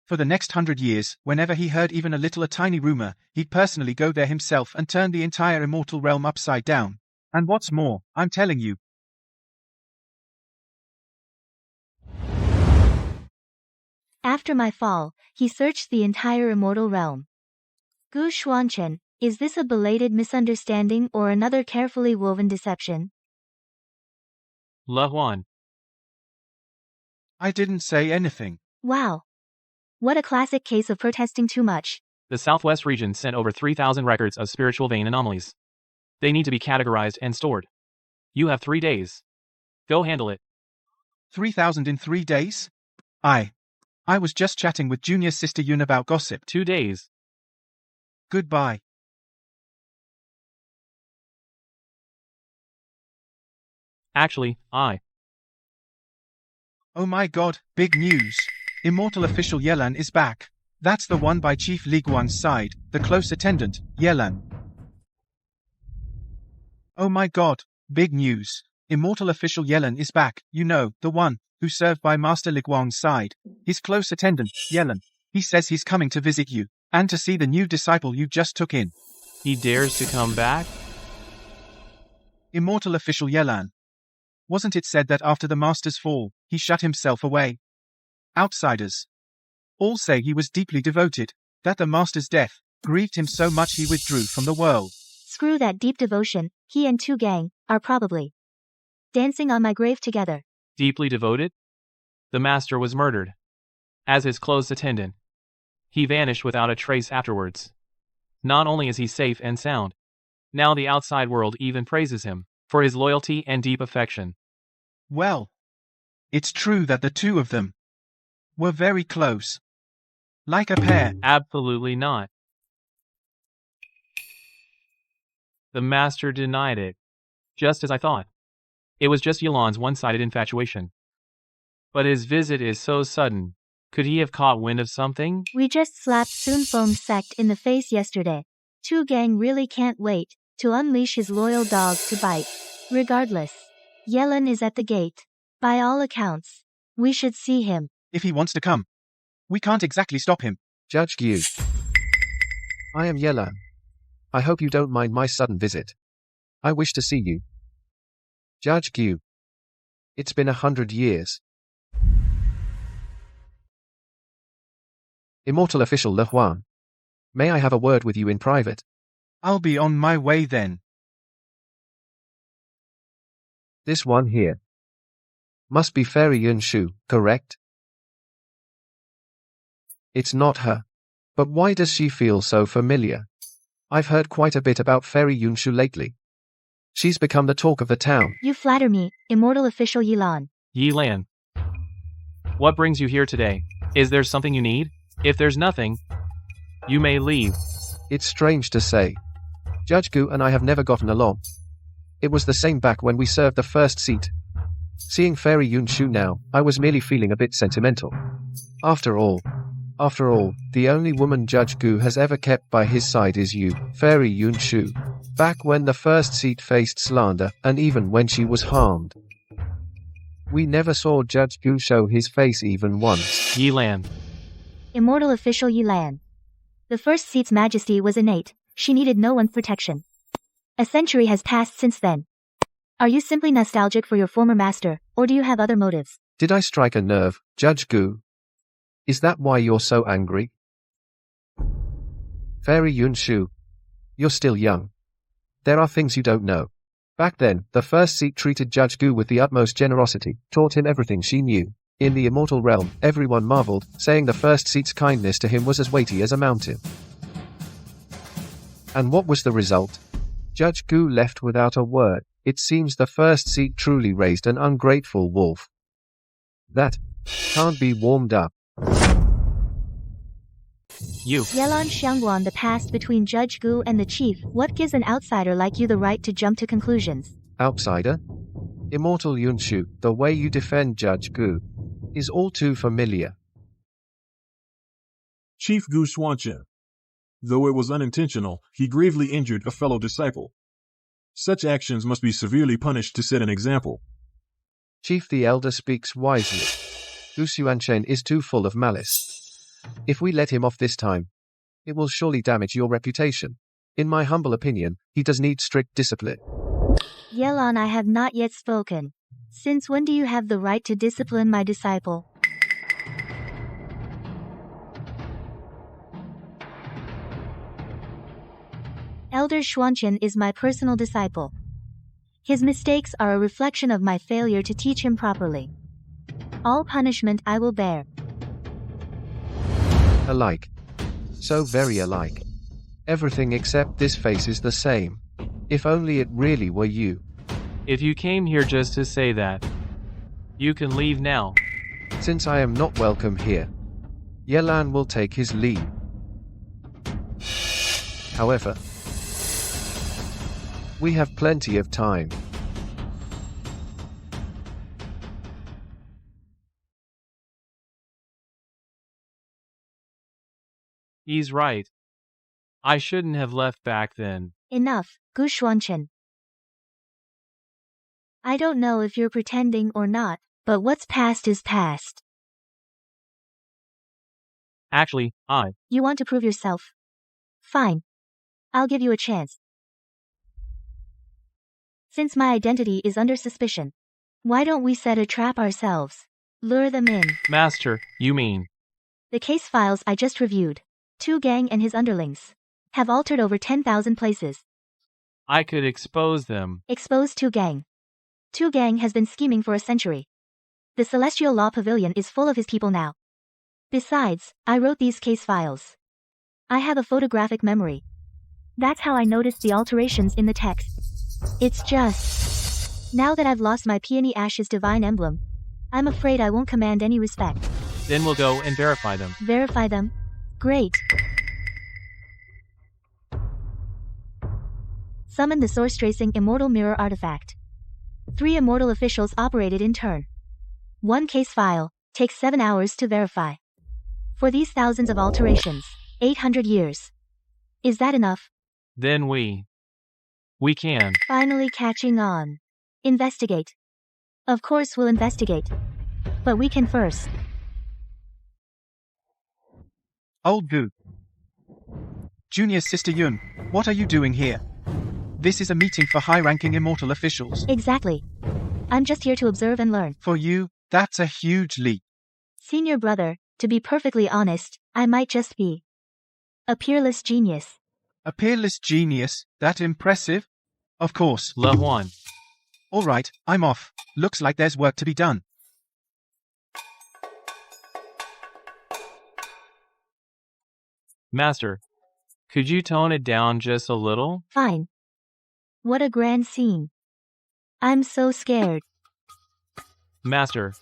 For the next 100 years, whenever he heard even a tiny rumor, he'd personally go there himself and turn the entire immortal realm upside down. And what's more, I'm telling you, After my fall, he searched the entire immortal realm. Gu Xuanchen, is this a belated misunderstanding or another carefully woven deception? Le Huan. I didn't say anything. Wow. What a classic case of protesting too much. The Southwest region sent over 3,000 records of spiritual vein anomalies. They need to be categorized and stored. You have 3 days. Go handle it. 3,000 in 3 days? I was just chatting with junior sister Yun about gossip. 2 days. Goodbye. Actually, I. Oh my god, big news. Immortal official Yelan is back. That's the one by Chief Liguan's side, the close attendant, Yelan. Oh my god, big news. Immortal official Yelan is back, you know, the one who served by Master Liguan's side. His close attendant, Yelan. He says he's coming to visit you, and to see the new disciple you just took in. He dares to come back? Immortal official Yelan. Wasn't it said that after the Master's fall, he shut himself away? Outsiders all say he was deeply devoted, that the Master's death grieved him so much he withdrew from the world. Screw that deep devotion, he and Tu Gang are probably dancing on my grave together. Deeply devoted? The master was murdered. As his close attendant. He vanished without a trace afterwards. Not only is he safe and sound, now the outside world even praises him for his loyalty and deep affection. Well, it's true that the two of them were very close. Like a pair. Absolutely not. The master denied it. Just as I thought. It was just Yelan's one-sided infatuation. But his visit is so sudden. Could he have caught wind of something? We just slapped Sunfong's sect in the face yesterday. Tu Gang really can't wait to unleash his loyal dogs to bite. Regardless, Yelan is at the gate. By all accounts, we should see him. If he wants to come, we can't exactly stop him. Judge Gu. I am Yelan. I hope you don't mind my sudden visit. I wish to see you. Judge Gu. It's been 100 years. Immortal official Le Huan. May I have a word with you in private? I'll be on my way then. This one here. Must be Fairy Yunshu, correct? It's not her. But why does she feel so familiar? I've heard quite a bit about Fairy Yunshu lately. She's become the talk of the town. You flatter me, immortal official Yelan. Yelan. What brings you here today? Is there something you need? If there's nothing, you may leave. It's strange to say. Judge Gu and I have never gotten along. It was the same back when we served the first seat. Seeing Fairy Yunshu now, I was merely feeling a bit sentimental. After all, the only woman Judge Gu has ever kept by his side is you, Fairy Yunshu. Back when the first seat faced slander, and even when she was harmed. We never saw Judge Gu show his face even once. Yelan. Immortal official Yelan. The first seat's majesty was innate. She needed no one's protection. A century has passed since then. Are you simply nostalgic for your former master, or do you have other motives? Did I strike a nerve, Judge Gu? Is that why you're so angry? Fairy Yunshu. You're still young. There are things you don't know. Back then, the first seat treated Judge Gu with the utmost generosity, taught him everything she knew. In the immortal realm, everyone marveled, saying the first seat's kindness to him was as weighty as a mountain. And what was the result? Judge Gu left without a word. It seems the first seat truly raised an ungrateful wolf. That can't be warmed up. You. Yelan Xiangguan, the past between Judge Gu and the chief. What gives an outsider like you the right to jump to conclusions? Outsider? Immortal Yunshu, the way you defend Judge Gu is all too familiar. Chief Gu Xuanchen. Though it was unintentional, he gravely injured a fellow disciple. Such actions must be severely punished to set an example. Chief the Elder speaks wisely. Gu Xuanchen is too full of malice. If we let him off this time, it will surely damage your reputation. In my humble opinion, he does need strict discipline. Yelan, I have not yet spoken. Since when do you have the right to discipline my disciple? Elder Xuanchen is my personal disciple. His mistakes are a reflection of my failure to teach him properly. All punishment I will bear. Alike. So very alike. Everything except this face is the same. If only it really were you. If you came here just to say that, you can leave now. Since I am not welcome here, Yelan will take his leave. However, we have plenty of time. He's right. I shouldn't have left back then. Enough, Gu Xuanchen. I don't know if you're pretending or not, but what's past is past. Actually, You want to prove yourself? Fine. I'll give you a chance. Since my identity is under suspicion, why don't we set a trap ourselves? Lure them in. Master, you mean? The case files I just reviewed, Tu Gang and his underlings, have altered over 10,000 places. I could expose them. Expose Tu Gang. Tu Gang has been scheming for a century. The Celestial Law Pavilion is full of his people now. Besides, I wrote these case files. I have a photographic memory. That's how I noticed the alterations in the text. It's just... now that I've lost my Peony Ash's divine emblem, I'm afraid I won't command any respect. Then we'll go and verify them. Verify them? Great. Summon the source tracing immortal mirror artifact. 3 immortal officials operated in turn. 1 case file takes 7 hours to verify. For these thousands of alterations, 800 years. Is that enough? Then we can. Finally catching on. Investigate. Of course we'll investigate. But we can first. Old Gu. Junior Sister Yun, what are you doing here? This is a meeting for high-ranking immortal officials. Exactly. I'm just here to observe and learn. For you, that's a huge leap. Senior brother, to be perfectly honest, I might just be a peerless genius. A peerless genius? That impressive? Of course. Le Huan. All right, I'm off. Looks like there's work to be done. Master, could you tone it down just a little? Fine. What a grand scene. I'm so scared. Master.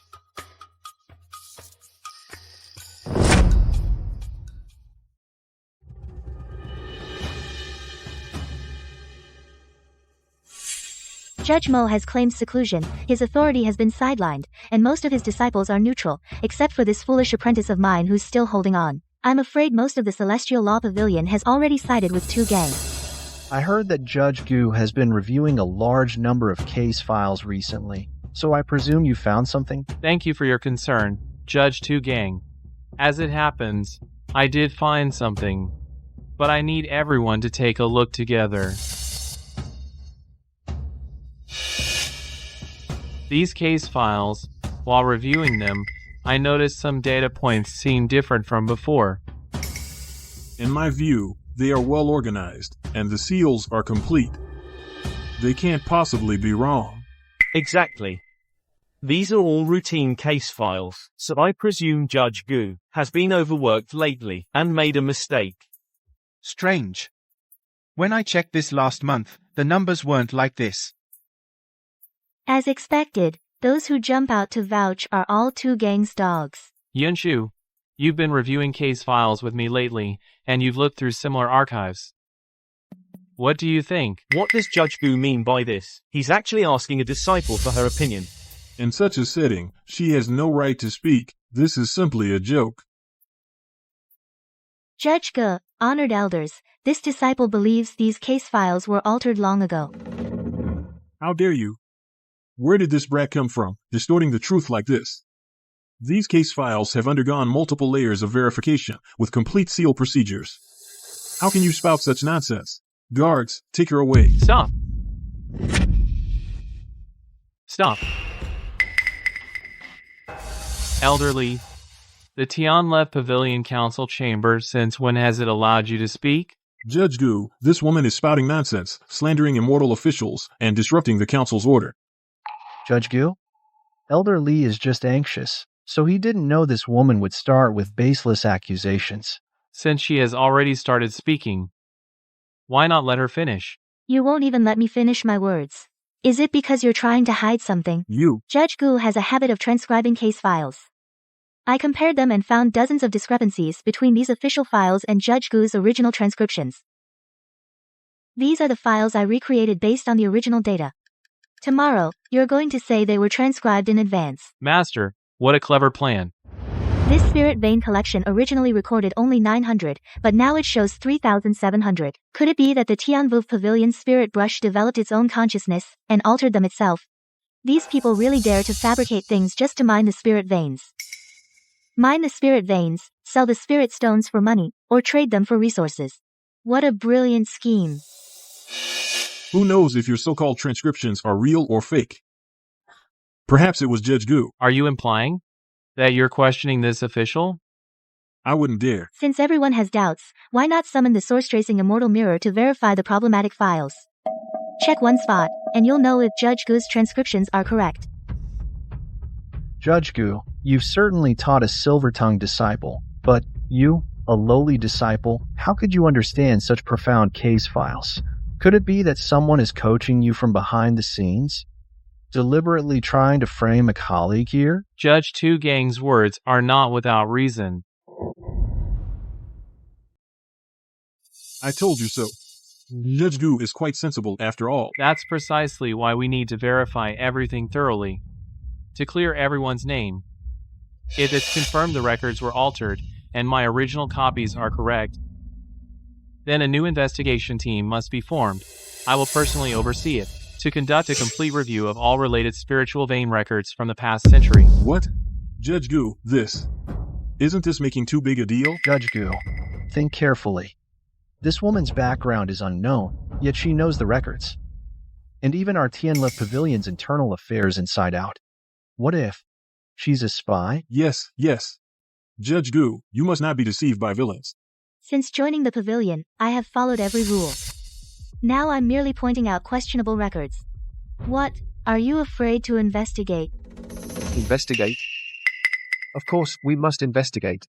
Judge Mo has claimed seclusion, his authority has been sidelined, and most of his disciples are neutral, except for this foolish apprentice of mine who's still holding on. I'm afraid most of the Celestial Law Pavilion has already sided with Tu Gang. I heard that Judge Gu has been reviewing a large number of case files recently, so I presume you found something? Thank you for your concern, Judge Tu Gang. As it happens, I did find something. But I need everyone to take a look together. These case files, while reviewing them, I noticed some data points seem different from before. In my view, they are well organized, and the seals are complete. They can't possibly be wrong. Exactly. These are all routine case files, so I presume Judge Gu has been overworked lately and made a mistake. Strange. When I checked this last month, the numbers weren't like this. As expected, those who jump out to vouch are all Tu Gang's dogs. Yunshu, you've been reviewing case files with me lately, and you've looked through similar archives. What do you think? What does Judge Gu mean by this? He's actually asking a disciple for her opinion. In such a setting, she has no right to speak. This is simply a joke. Judge Gu, honored elders, this disciple believes these case files were altered long ago. How dare you? Where did this brat come from, distorting the truth like this? These case files have undergone multiple layers of verification, with complete seal procedures. How can you spout such nonsense? Guards, take her away. Stop! Stop. Elderly, the Tian left Pavilion Council chamber since when has it allowed you to speak? Judge Gu, this woman is spouting nonsense, slandering immortal officials, and disrupting the council's order. Judge Gu? Elder Lee is just anxious, so he didn't know this woman would start with baseless accusations. Since she has already started speaking, why not let her finish? You won't even let me finish my words. Is it because you're trying to hide something? Judge Gu has a habit of transcribing case files. I compared them and found dozens of discrepancies between these official files and Judge Gu's original transcriptions. These are the files I recreated based on the original data. Tomorrow, you're going to say they were transcribed in advance. Master, what a clever plan. This spirit vein collection originally recorded only 900, but now it shows 3,700. Could it be that the Tianwu Pavilion spirit brush developed its own consciousness and altered them itself? These people really dare to fabricate things just to mine the spirit veins. Mine the spirit veins, sell the spirit stones for money, or trade them for resources. What a brilliant scheme. Who knows if your so-called transcriptions are real or fake? Perhaps it was Judge Gu. Are you implying that you're questioning this official? I wouldn't dare. Since everyone has doubts, why not summon the source-tracing immortal mirror to verify the problematic files? Check one spot, and you'll know if Judge Gu's transcriptions are correct. Judge Gu, you've certainly taught a silver-tongued disciple, but you, a lowly disciple, how could you understand such profound case files? Could it be that someone is coaching you from behind the scenes? Deliberately trying to frame a colleague here? Judge Tu Gang's words are not without reason. I told you so. Judge Gu is quite sensible after all. That's precisely why we need to verify everything thoroughly. To clear everyone's name. If it's confirmed the records were altered, and my original copies are correct, then a new investigation team must be formed. I will personally oversee it, to conduct a complete review of all related spiritual vein records from the past century. What? Judge Gu, isn't this making too big a deal? Judge Gu, think carefully. This woman's background is unknown, yet she knows the records. And even our Tianle Pavilion's internal affairs inside out. What if she's a spy? Yes. Judge Gu, you must not be deceived by villains. Since joining the pavilion, I have followed every rule. Now I'm merely pointing out questionable records. What? Are you afraid to investigate? Investigate? Of course, we must investigate.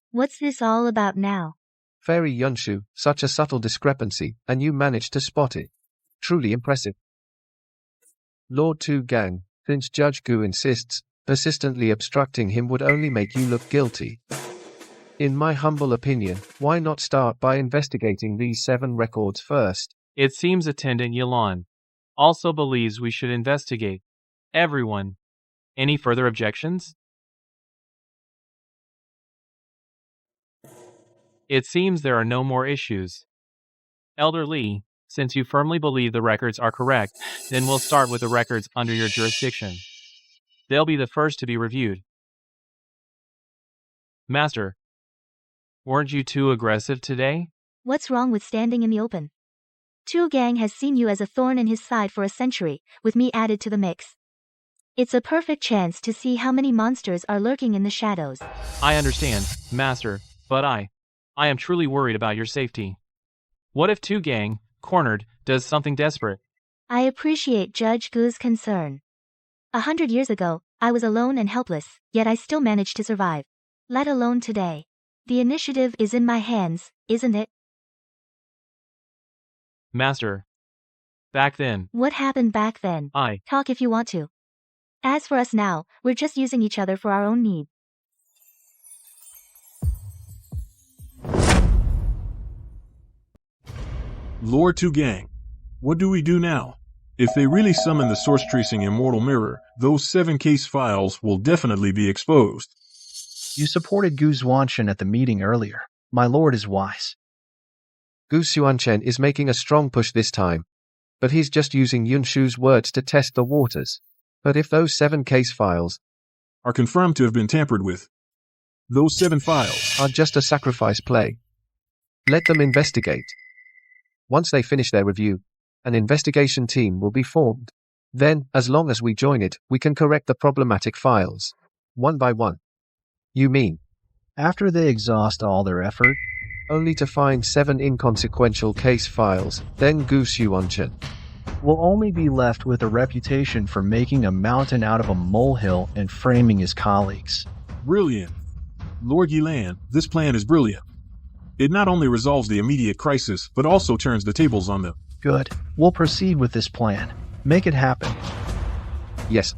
What's this all about now? Fairy Yunshu, such a subtle discrepancy, and you managed to spot it. Truly impressive. Lord Tu Gang, since Judge Gu insists, persistently obstructing him would only make you look guilty. In my humble opinion, why not start by investigating these 7 records first? It seems Attendant Yelan also believes we should investigate. Everyone. Any further objections? It seems there are no more issues. Elder Li, since you firmly believe the records are correct, then we'll start with the records under your jurisdiction. They'll be the first to be reviewed. Master, weren't you too aggressive today? What's wrong with standing in the open? Tu Gang has seen you as a thorn in his side for a century, with me added to the mix. It's a perfect chance to see how many monsters are lurking in the shadows. I understand, Master, but I am truly worried about your safety. What if Tu Gang, cornered, does something desperate? I appreciate Judge Gu's concern. 100 years ago, I was alone and helpless, yet I still managed to survive. Let alone today. The initiative is in my hands, isn't it? Master. Back then. What happened back then? Talk if you want to. As for us now, we're just using each other for our own need. Lord Tu Gang, what do we do now? If they really summon the source-tracing immortal mirror, those 7 case files will definitely be exposed. You supported Gu Xuanchen at the meeting earlier. My lord is wise. Gu Xuanchen is making a strong push this time. But he's just using Yunshu's words to test the waters. But if those 7 case files are confirmed to have been tampered with, those 7 files are just a sacrifice play. Let them investigate. Once they finish their review, an investigation team will be formed. Then, as long as we join it, we can correct the problematic files. One by one. You mean? After they exhaust all their effort? Only to find 7 inconsequential case files, then Gu Xuanchen will only be left with a reputation for making a mountain out of a molehill and framing his colleagues. Brilliant. Lord Yelan, this plan is brilliant. It not only resolves the immediate crisis, but also turns the tables on them. Good. We'll proceed with this plan. Make it happen. Yes.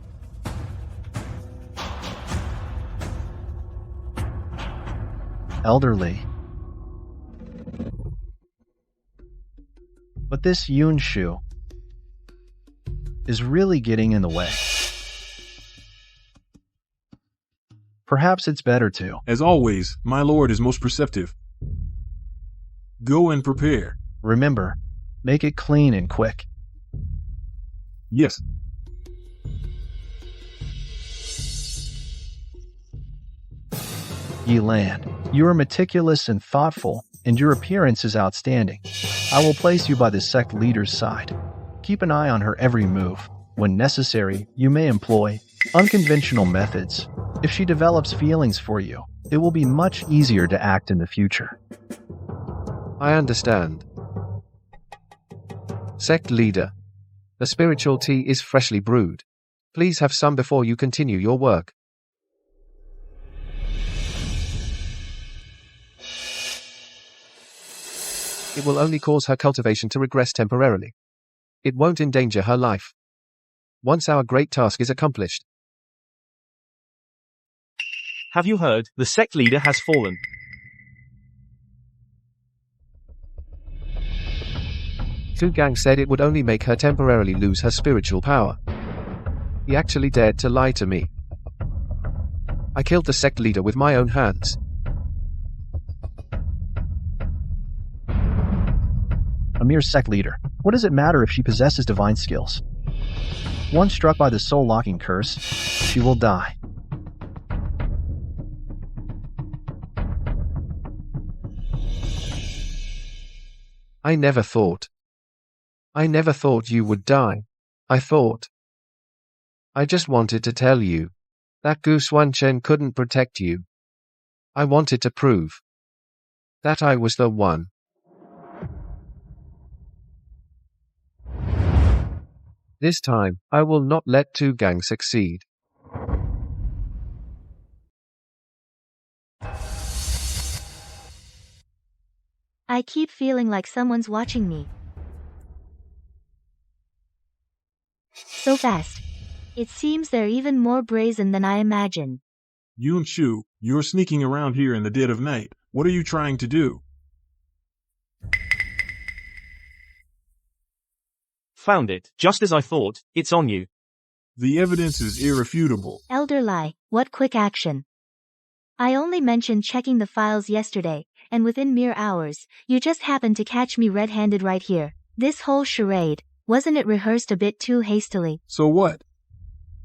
Elderly. But this Yunshu is really getting in the way. Perhaps it's better to. As always, my lord is most perceptive. Go and prepare. Remember, make it clean and quick. Yes. Yelan, you are meticulous and thoughtful, and your appearance is outstanding. I will place you by the sect leader's side. Keep an eye on her every move. When necessary, you may employ unconventional methods. If she develops feelings for you, it will be much easier to act in the future. I understand. Sect leader. The spiritual tea is freshly brewed. Please have some before you continue your work. It will only cause her cultivation to regress temporarily. It won't endanger her life. Once our great task is accomplished. Have you heard? The sect leader has fallen. Gang said it would only make her temporarily lose her spiritual power. He actually dared to lie to me. I killed the sect leader with my own hands. A mere sect leader. What does it matter if she possesses divine skills? Once struck by the soul-locking curse, she will die. I never thought you would die. I just wanted to tell you that Gu Xuanchen couldn't protect you. I wanted to prove that I was the one. This time, I will not let Gang succeed. I keep feeling like someone's watching me. So fast. It seems they're even more brazen than I imagined. Yun Shu, you're sneaking around here in the dead of night. What are you trying to do? Found it. Just as I thought, it's on you. The evidence is irrefutable. Elder Lai, what quick action. I only mentioned checking the files yesterday, and within mere hours, you just happened to catch me red-handed right here. This whole charade, wasn't it rehearsed a bit too hastily? So what?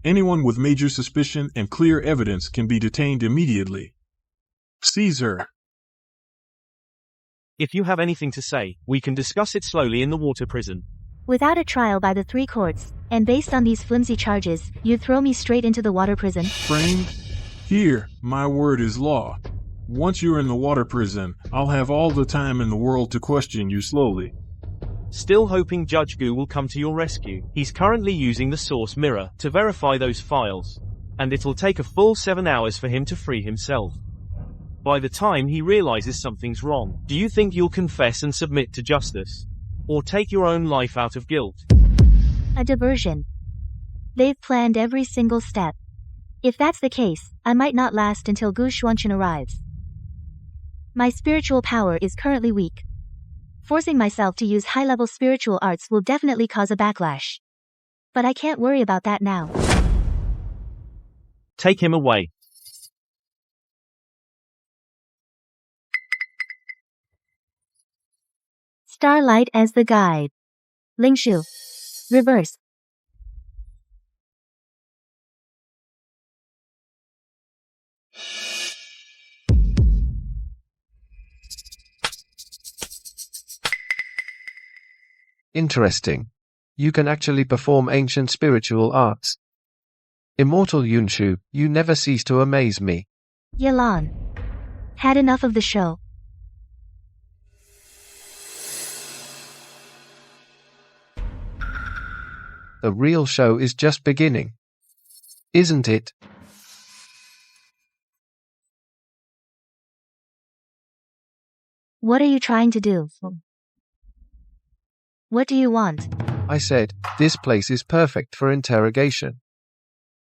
Anyone with major suspicion and clear evidence can be detained immediately. Seize her. If you have anything to say, we can discuss it slowly in the water prison. Without a trial by the 3 courts, and based on these flimsy charges, you'd throw me straight into the water prison? Framed? Here, my word is law. Once you're in the water prison, I'll have all the time in the world to question you slowly. Still hoping Judge Gu will come to your rescue. He's currently using the source mirror to verify those files. And it'll take a full 7 hours for him to free himself. By the time he realizes something's wrong, do you think you'll confess and submit to justice? Or take your own life out of guilt? A diversion. They've planned every single step. If that's the case, I might not last until Gu Xuanchen arrives. My spiritual power is currently weak. Forcing myself to use high-level spiritual arts will definitely cause a backlash. But I can't worry about that now. Take him away. Starlight as the guide. Lingshu. Reverse. Interesting. You can actually perform ancient spiritual arts. Immortal Yunshu, you never cease to amaze me. Yelan. Had enough of the show. The real show is just beginning. Isn't it? What are you trying to do? What do you want? I said, this place is perfect for interrogation.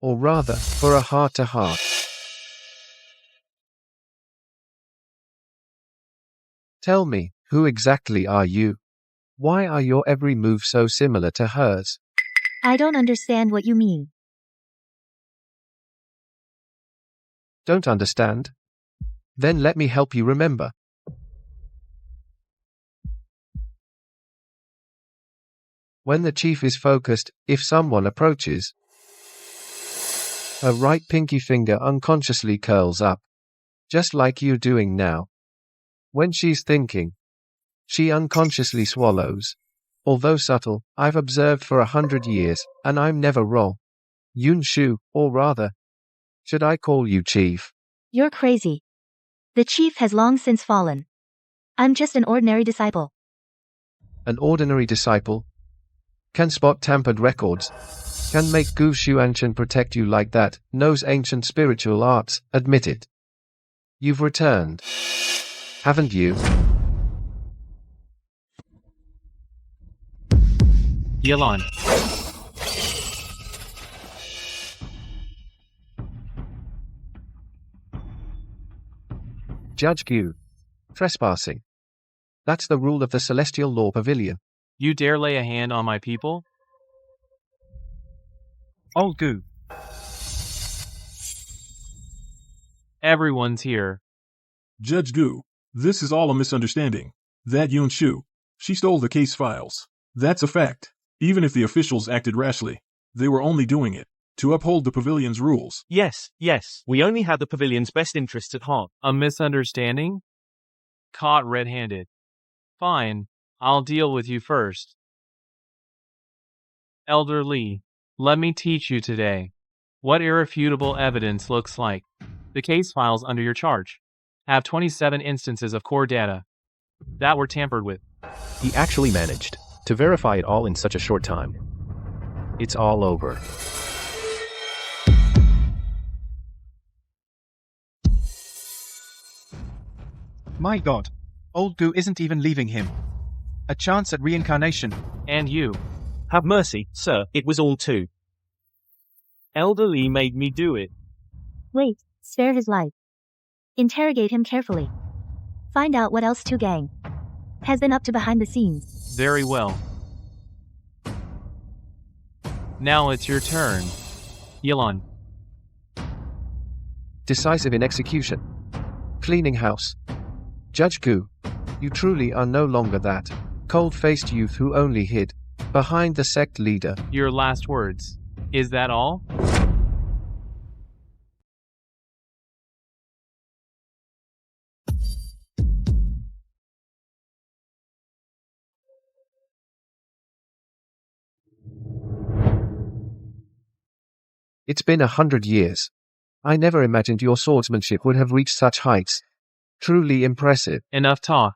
Or rather, for a heart-to-heart. Tell me, who exactly are you? Why are your every move so similar to hers? I don't understand what you mean. Don't understand? Then let me help you remember. When the chief is focused, if someone approaches, her right pinky finger unconsciously curls up, just like you're doing now. When she's thinking, she unconsciously swallows. Although subtle, I've observed for 100 years, and I'm never wrong. Yun Shu, or rather, should I call you chief? You're crazy. The chief has long since fallen. I'm just an ordinary disciple. An ordinary disciple? Can spot tampered records? Can make Gu Shuanshan protect you like that? Knows ancient spiritual arts, admit it. You've returned. Haven't you? Yelan. Judge Gu. Trespassing. That's the rule of the Celestial Law Pavilion. You dare lay a hand on my people? Old Gu. Everyone's here. Judge Gu, this is all a misunderstanding. That Yun Shu, she stole the case files. That's a fact. Even if the officials acted rashly, they were only doing it to uphold the pavilion's rules. Yes, we only had the pavilion's best interests at heart. A misunderstanding? Caught red-handed. Fine, I'll deal with you first. Elder Li, let me teach you today what irrefutable evidence looks like. The case files under your charge have 27 instances of core data that were tampered with. He actually managed to verify it all in such a short time. It's all over. My god. Old Gu isn't even leaving him. A chance at reincarnation. And you. Have mercy, sir, it was all too. Elder Li made me do it. Wait, spare his life. Interrogate him carefully. Find out what else Tu Gang has been up to behind the scenes. Very well. Now it's your turn. Yelan. Decisive in execution. Cleaning house. Judge Gu, you truly are no longer that cold-faced youth who only hid behind the sect leader. Your last words. Is that all? It's been 100 years. I never imagined your swordsmanship would have reached such heights. Truly impressive. Enough talk.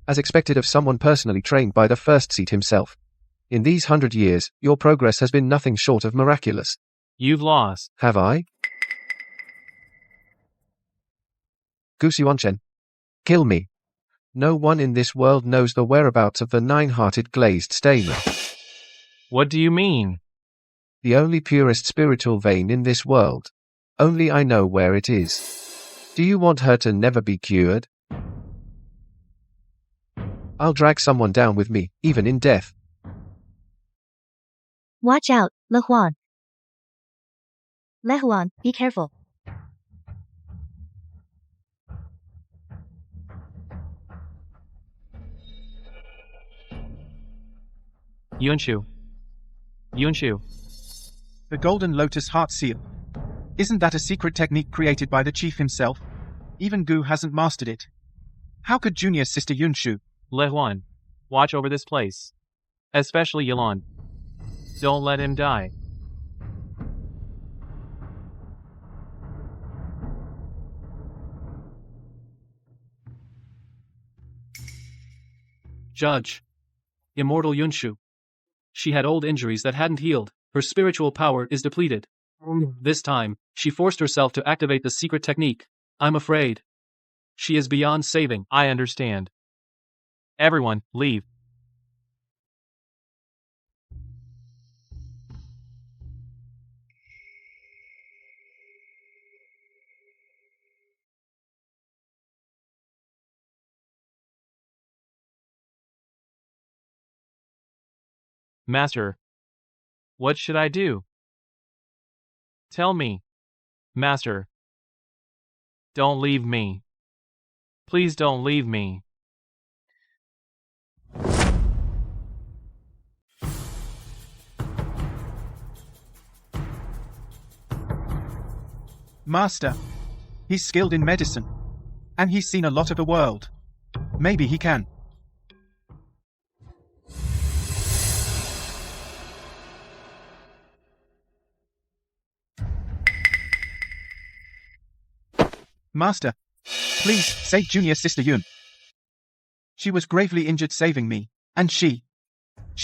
As expected of someone personally trained by the first seat himself. In these 100 years, your progress has been nothing short of miraculous. You've lost. Have I? Gu Xuanchen. Kill me. No one in this world knows the whereabouts of the nine-hearted glazed stamer. What do you mean? The only purest spiritual vein in this world. Only I know where it is. Do you want her to never be cured? I'll drag someone down with me, even in death. Watch out, Le Huan. Le Huan, be careful. Yunshu. Yunshu. The Golden Lotus Heart Seal. Isn't that a secret technique created by the chief himself? Even Gu hasn't mastered it. How could Junior's sister Yunshu? Le Huan, watch over this place. Especially Yelan. Don't let him die. Judge. Immortal Yunshu. She had old injuries that hadn't healed. Her spiritual power is depleted. This time, she forced herself to activate the secret technique. I'm afraid. She is beyond saving. I understand. Everyone, leave. Master, what should I do? Tell me. Master, don't leave me. Please don't leave me. Master, he's skilled in medicine. And he's seen a lot of the world. Maybe he can. Master, please save Junior Sister Yun. She was gravely injured saving me, and she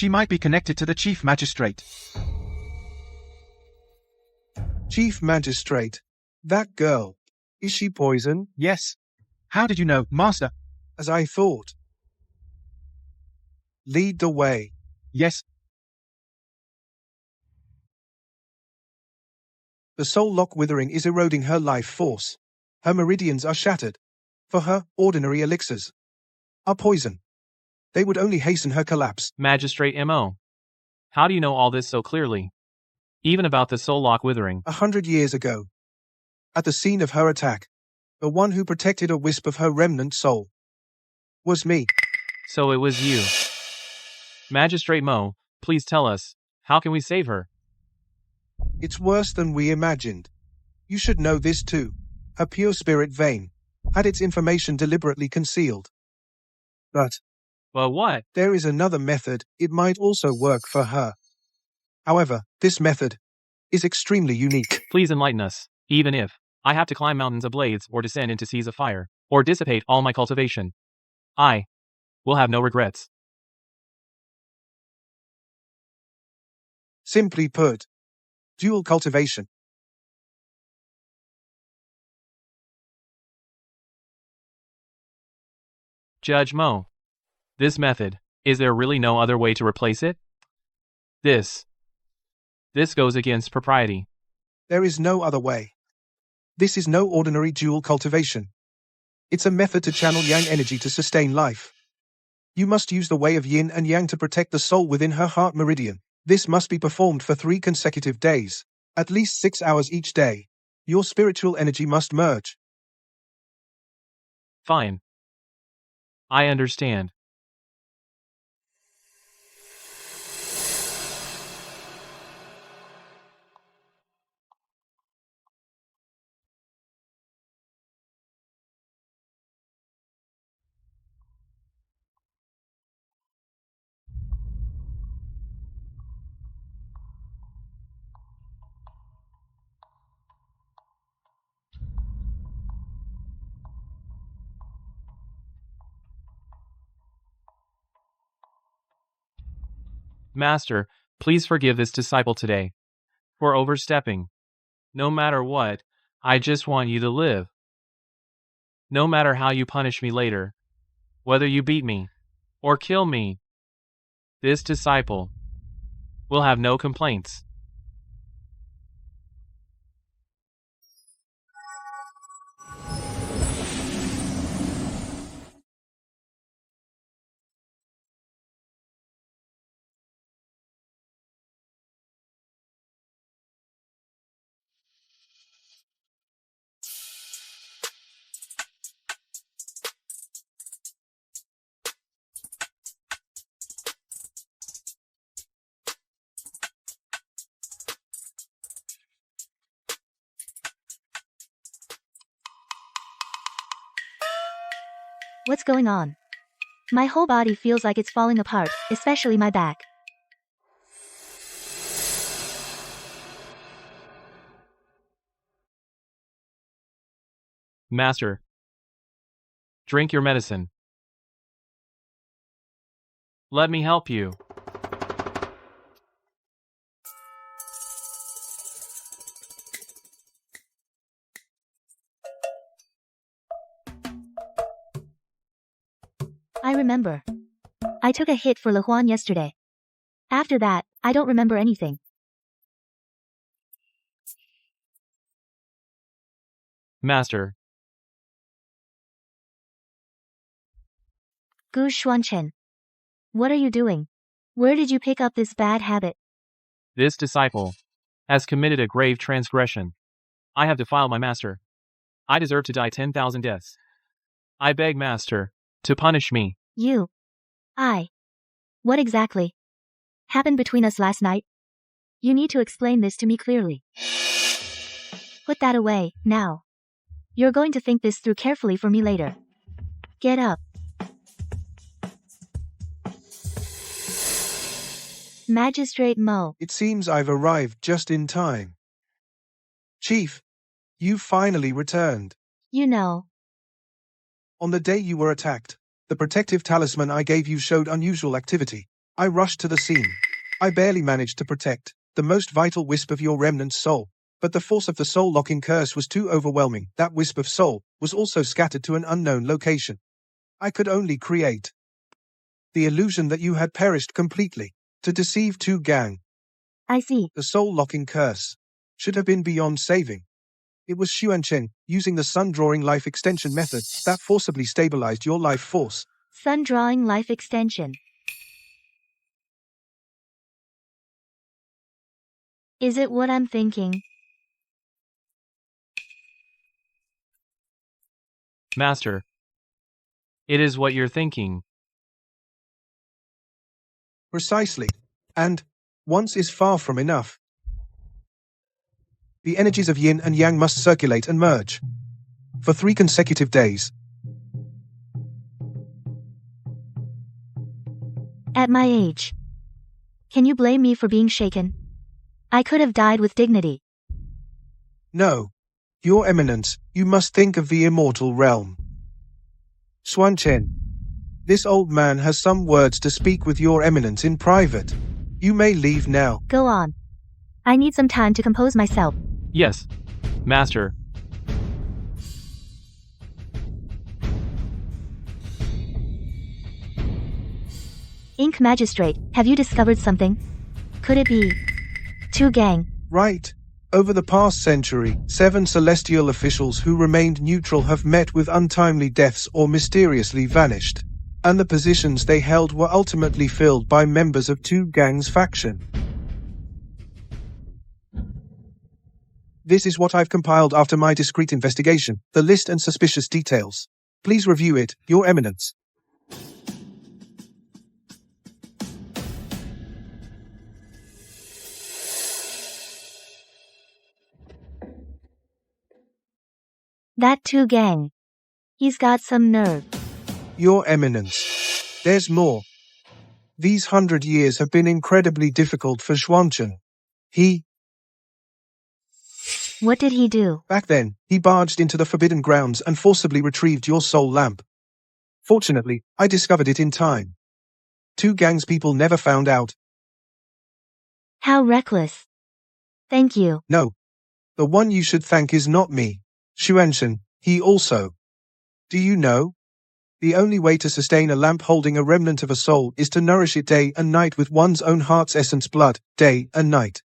might be connected to the Chief Magistrate. Chief Magistrate. That girl. Is she poison? Yes. How did you know, Master? As I thought. Lead the way. Yes. The soul lock withering is eroding her life force. Her meridians are shattered. For her, ordinary elixirs are poison. They would only hasten her collapse. Magistrate M.O. How do you know all this so clearly? Even about the soul lock withering. 100 years ago. At the scene of her attack, the one who protected a wisp of her remnant soul was me. So it was you. Magistrate Mo, please tell us, how can we save her? It's worse than we imagined. You should know this too. Her pure spirit vein had its information deliberately concealed. But what? There is another method. It might also work for her. However, this method is extremely unique. Please enlighten us, even if I have to climb mountains ablaze or descend into seas of fire, or dissipate all my cultivation. I will have no regrets. Simply put, dual cultivation. Judge Mo, this method, is there really no other way to replace it? This goes against propriety. There is no other way. This is no ordinary dual cultivation. It's a method to channel yang energy to sustain life. You must use the way of yin and yang to protect the soul within her heart meridian. This must be performed for 3 consecutive days, at least 6 hours each day. Your spiritual energy must merge. Fine. I understand. Master, please forgive this disciple today for overstepping. No matter what, I just want you to live. No matter how you punish me later, whether you beat me or kill me, this disciple will have no complaints. What's going on? My whole body feels like it's falling apart, especially my back. Master, drink your medicine. Let me help you. I remember. I took a hit for Lehuan yesterday. After that, I don't remember anything. Master. Gu Xuanchen. What are you doing? Where did you pick up this bad habit? This disciple has committed a grave transgression. I have defiled my master. I deserve to die 10,000 deaths. I beg, master, to punish me. What exactly happened between us last night? You need to explain this to me clearly. Put that away, now. You're going to think this through carefully for me later. Get up. Magistrate Mo. It seems I've arrived just in time. Chief, you finally returned. You know. On the day you were attacked, the protective talisman I gave you showed unusual activity. I rushed to the scene. I barely managed to protect the most vital wisp of your remnant soul, but the force of the soul-locking curse was too overwhelming. That wisp of soul was also scattered to an unknown location. I could only create the illusion that you had perished completely to deceive Tu Gang. I see. The soul-locking curse should have been beyond saving. It was Xuanchen, using the sun-drawing life extension method, that forcibly stabilized your life force. Sun-drawing life extension. Is it what I'm thinking? Master, it is what you're thinking. Precisely. And once is far from enough. The energies of yin and yang must circulate and merge. For 3 consecutive days. At my age. Can you blame me for being shaken? I could have died with dignity. No. Your Eminence, you must think of the immortal realm. Xuanchen, this old man has some words to speak with your Eminence in private. You may leave now. Go on. I need some time to compose myself. Yes, master. Ink Magistrate, have you discovered something? Could it be Tu Gang? Right. Over the past century, 7 celestial officials who remained neutral have met with untimely deaths or mysteriously vanished. And the positions they held were ultimately filled by members of Tu Gang's faction. This is what I've compiled after my discreet investigation, the list and suspicious details. Please review it, Your Eminence. That Tu Gang. He's got some nerve. Your Eminence. There's more. These 100 years have been incredibly difficult for Xuanchen. What did he do? Back then, he barged into the Forbidden Grounds and forcibly retrieved your soul lamp. Fortunately, I discovered it in time. Tu Gang's people never found out. How reckless. Thank you. No. The one you should thank is not me. Xuanchen, he also. Do you know? The only way to sustain a lamp holding a remnant of a soul is to nourish it day and night with one's own heart's essence blood, day and night.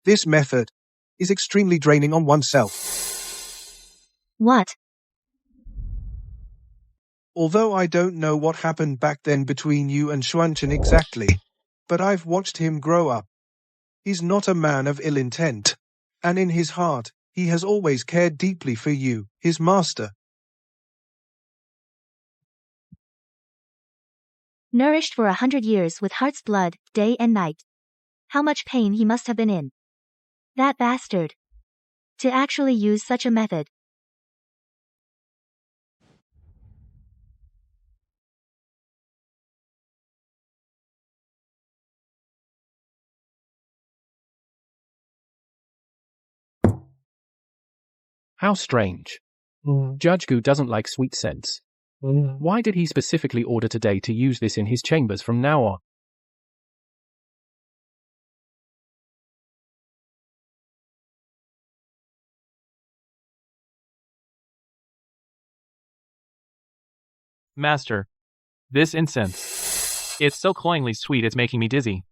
This method is extremely draining on oneself. What? Although I don't know what happened back then between you and Xuanchen exactly, but I've watched him grow up. He's not a man of ill intent, and in his heart, he has always cared deeply for you, his master. Nourished for 100 years with heart's blood, day and night. How much pain he must have been in. That bastard. To actually use such a method. How strange. Judge Gu doesn't like sweet scents. Why did he specifically order today to use this in his chambers from now on? Master, this incense. It's so cloyingly sweet it's making me dizzy.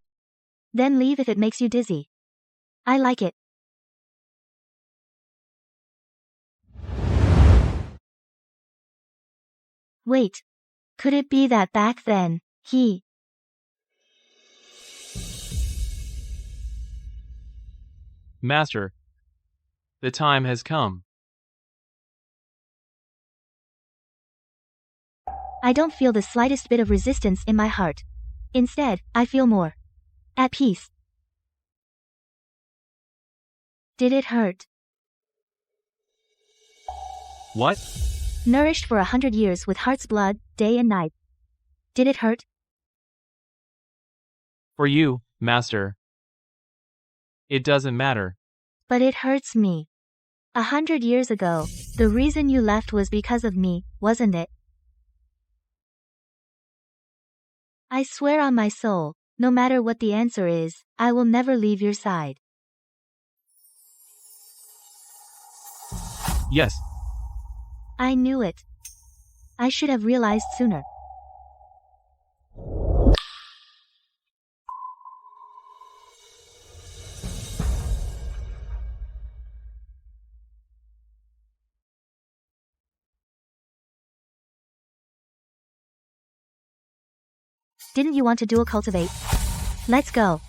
Then leave if it makes you dizzy. I like it. Wait. Could it be that back then, he... Master, the time has come. I don't feel the slightest bit of resistance in my heart. Instead, I feel more at peace. Did it hurt? What? Nourished for 100 years with heart's blood, day and night. Did it hurt? For you, Master. It doesn't matter. But it hurts me. 100 years ago, the reason you left was because of me, wasn't it? I swear on my soul, no matter what the answer is, I will never leave your side. Yes. I knew it. I should have realized sooner. Didn't you want to dual cultivate? Let's go.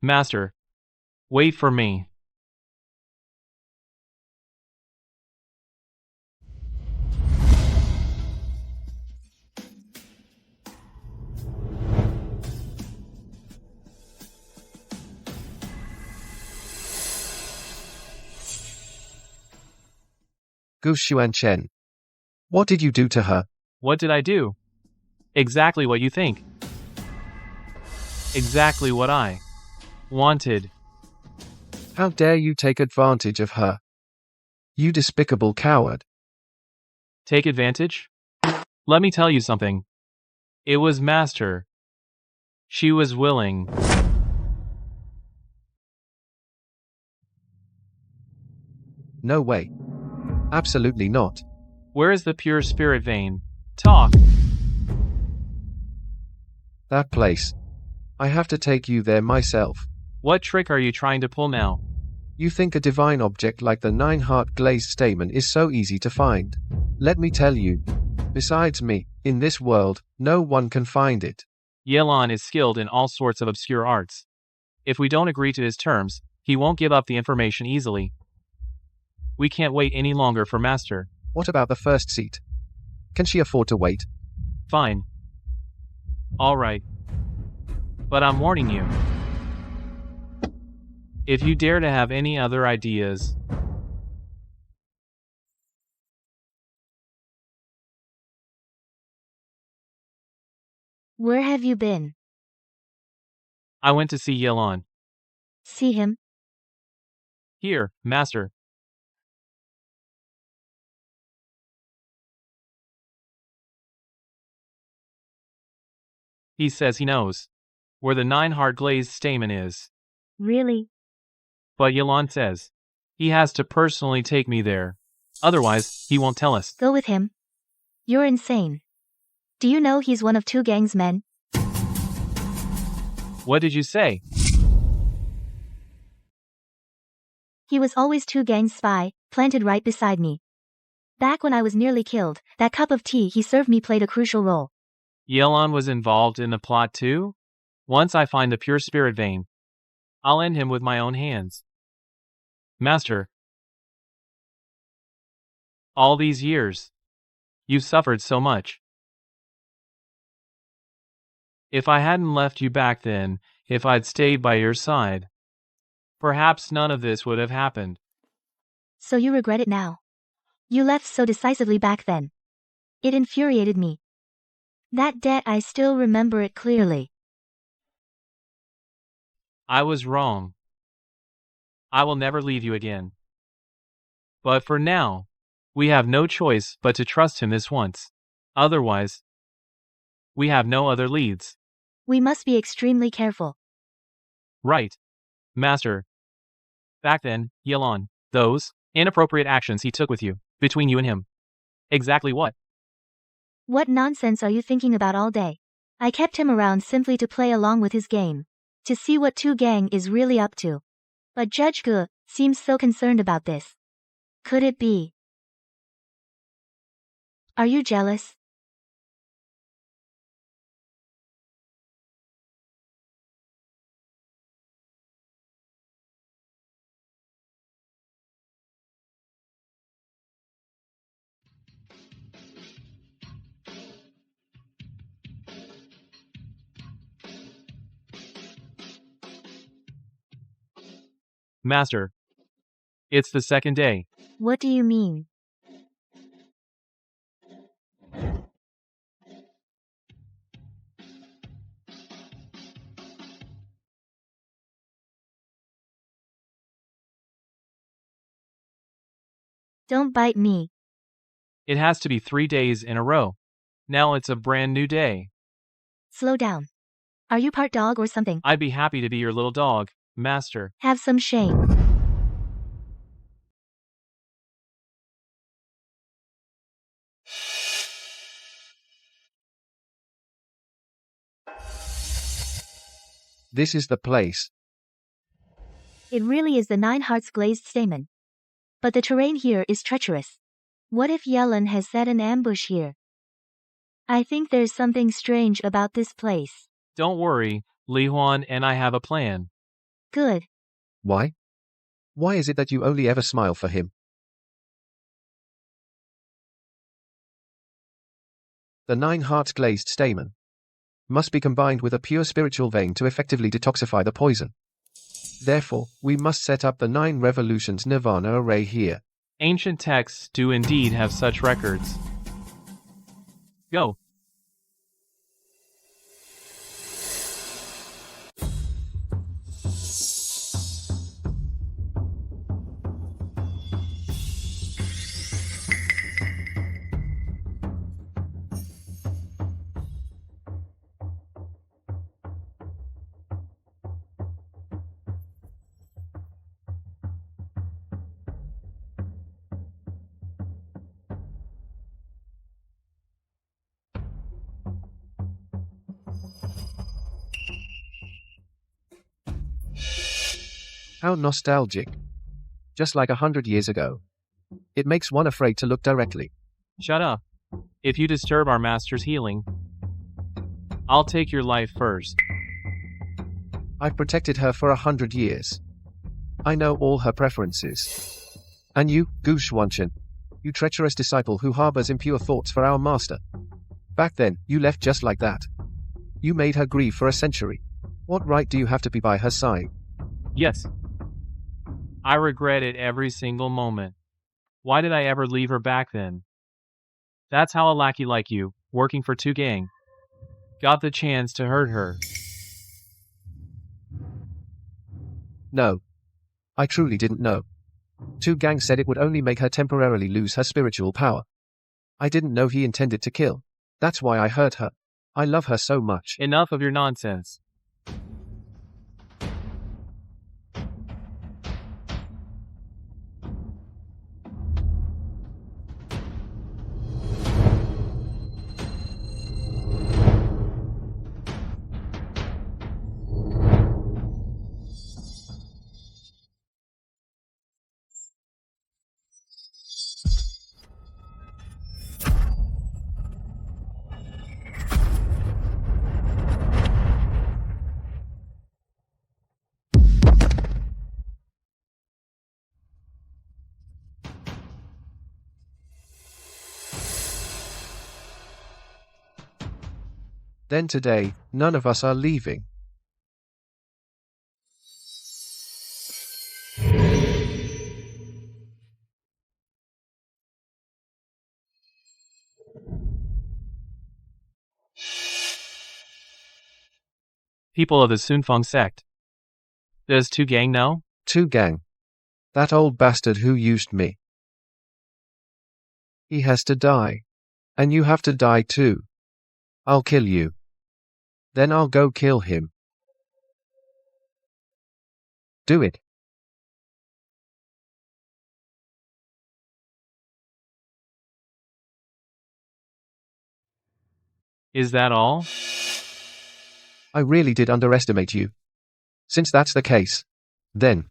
Master, wait for me. Gu Xuanchen. What did you do to her? What did I do? Exactly what you think. Exactly what I wanted. How dare you take advantage of her? You despicable coward. Take advantage? Let me tell you something. It was Master. She was willing. No way. Absolutely not. Where is the pure spirit vein? Talk. That place. I have to take you there myself. What trick are you trying to pull now? You think a divine object like the nine-heart glazed stamen is so easy to find? Let me tell you. Besides me, in this world, no one can find it. Yelan is skilled in all sorts of obscure arts. If we don't agree to his terms, he won't give up the information easily. We can't wait any longer for Master. What about the first seat? Can she afford to wait? Fine. All right. But I'm warning you. If you dare to have any other ideas, Where have you been? I went to see Yelan. See him? Here, Master. He says he knows where the nine-heart glazed stamen is. Really? But Yelan says he has to personally take me there. Otherwise, he won't tell us. Go with him. You're insane. Do you know he's one of two gang's men? What did you say? He was always two gang's spy, planted right beside me. Back when I was nearly killed, that cup of tea he served me played a crucial role. Yelan was involved in the plot too? Once I find the pure spirit vein, I'll end him with my own hands. Master, all these years, you suffered so much. If I hadn't left you back then, if I'd stayed by your side, perhaps none of this would have happened. So you regret it now? You left so decisively back then. It infuriated me. That debt, I still remember it clearly. I was wrong. I will never leave you again. But for now, we have no choice but to trust him this once. Otherwise, we have no other leads. We must be extremely careful. Right. Master. Back then, Yelan, those inappropriate actions he took with you, between you and him. Exactly what? What nonsense are you thinking about all day? I kept him around simply to play along with his game, to see what two gang is really up to. But Judge Gu seems so concerned about this. Could it be? Are you jealous? Master. It's the second day. What do you mean? Don't bite me. It has to be 3 days in a row. Now it's a brand new day. Slow down. Are you part dog or something? I'd be happy to be your little dog, Master. Have some shame. This is the place. It really is the Nine Hearts glazed stamen. But the terrain here is treacherous. What if Yelan has set an ambush here? I think there's something strange about this place. Don't worry, Li Huan and I have a plan. Good. Why? Why is it that you only ever smile for him? The Nine Hearts glazed stamen must be combined with a pure spiritual vein to effectively detoxify the poison. Therefore, we must set up the 9 revolutions Nirvana array here. Ancient texts do indeed have such records. Go. How nostalgic. Just like 100 years ago. It makes one afraid to look directly. Shut up. If you disturb our master's healing, I'll take your life first. I've protected her for 100 years. I know all her preferences. And you, Gu Xuanchen, you treacherous disciple who harbors impure thoughts for our master. Back then, you left just like that. You made her grieve for a century. What right do you have to be by her side? Yes. I regret it every single moment. Why did I ever leave her back then? That's how a lackey like you, working for two gang, got the chance to hurt her. No. I truly didn't know. Two gang said it would only make her temporarily lose her spiritual power. I didn't know he intended to kill. That's why I hurt her. I love her so much. Enough of your nonsense. Then today, none of us are leaving. People of the Sunfong sect. Does Two Gang know? Two Gang. That old bastard who used me. He has to die. And you have to die too. I'll kill you. Then I'll go kill him. Do it. Is that all? I really did underestimate you. Since that's the case, then.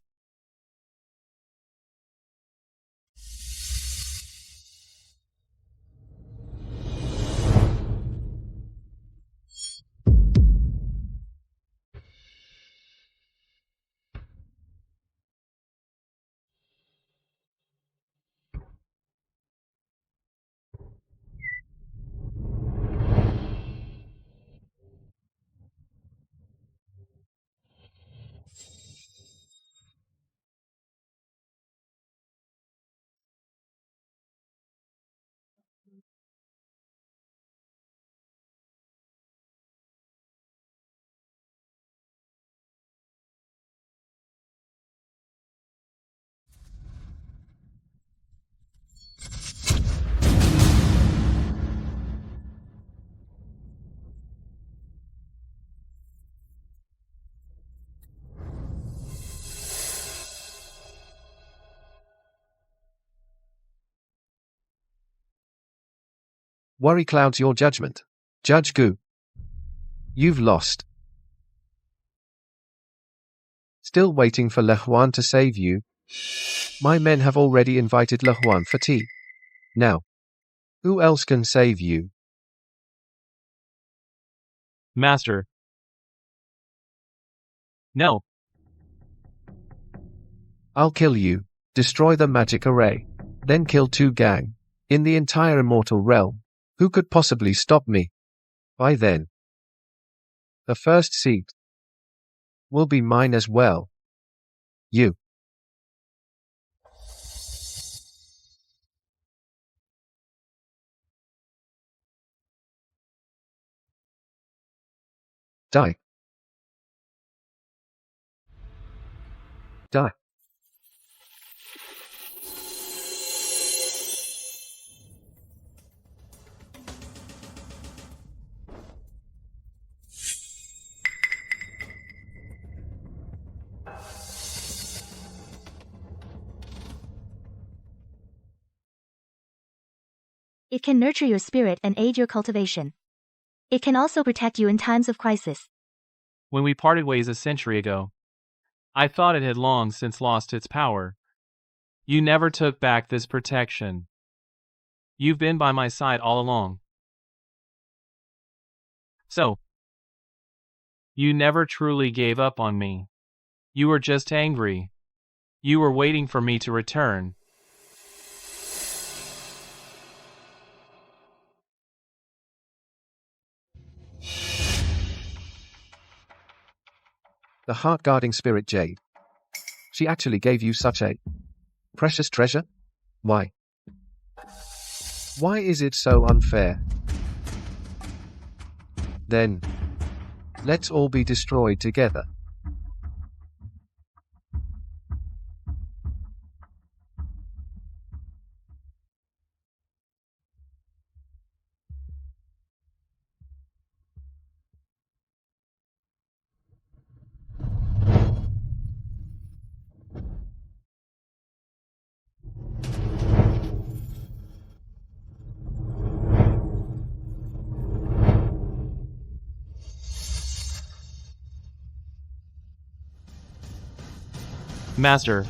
Worry clouds your judgment. Judge Gu. You've lost. Still waiting for Le Huan to save you? My men have already invited Le Huan for tea. Now, who else can save you? Master. No. I'll kill you, destroy the magic array, then kill Two Gang. In the entire immortal realm, who could possibly stop me? By then, the first seat will be mine as well. You. Die. Die. It can nurture your spirit and aid your cultivation. It can also protect you in times of crisis. When we parted ways a century ago, I thought it had long since lost its power. You never took back this protection. You've been by my side all along. So, you never truly gave up on me. You were just angry. You were waiting for me to return. The heart-guarding spirit Jade. She actually gave you such a precious treasure? Why? Why is it so unfair? Then, let's all be destroyed together. Master.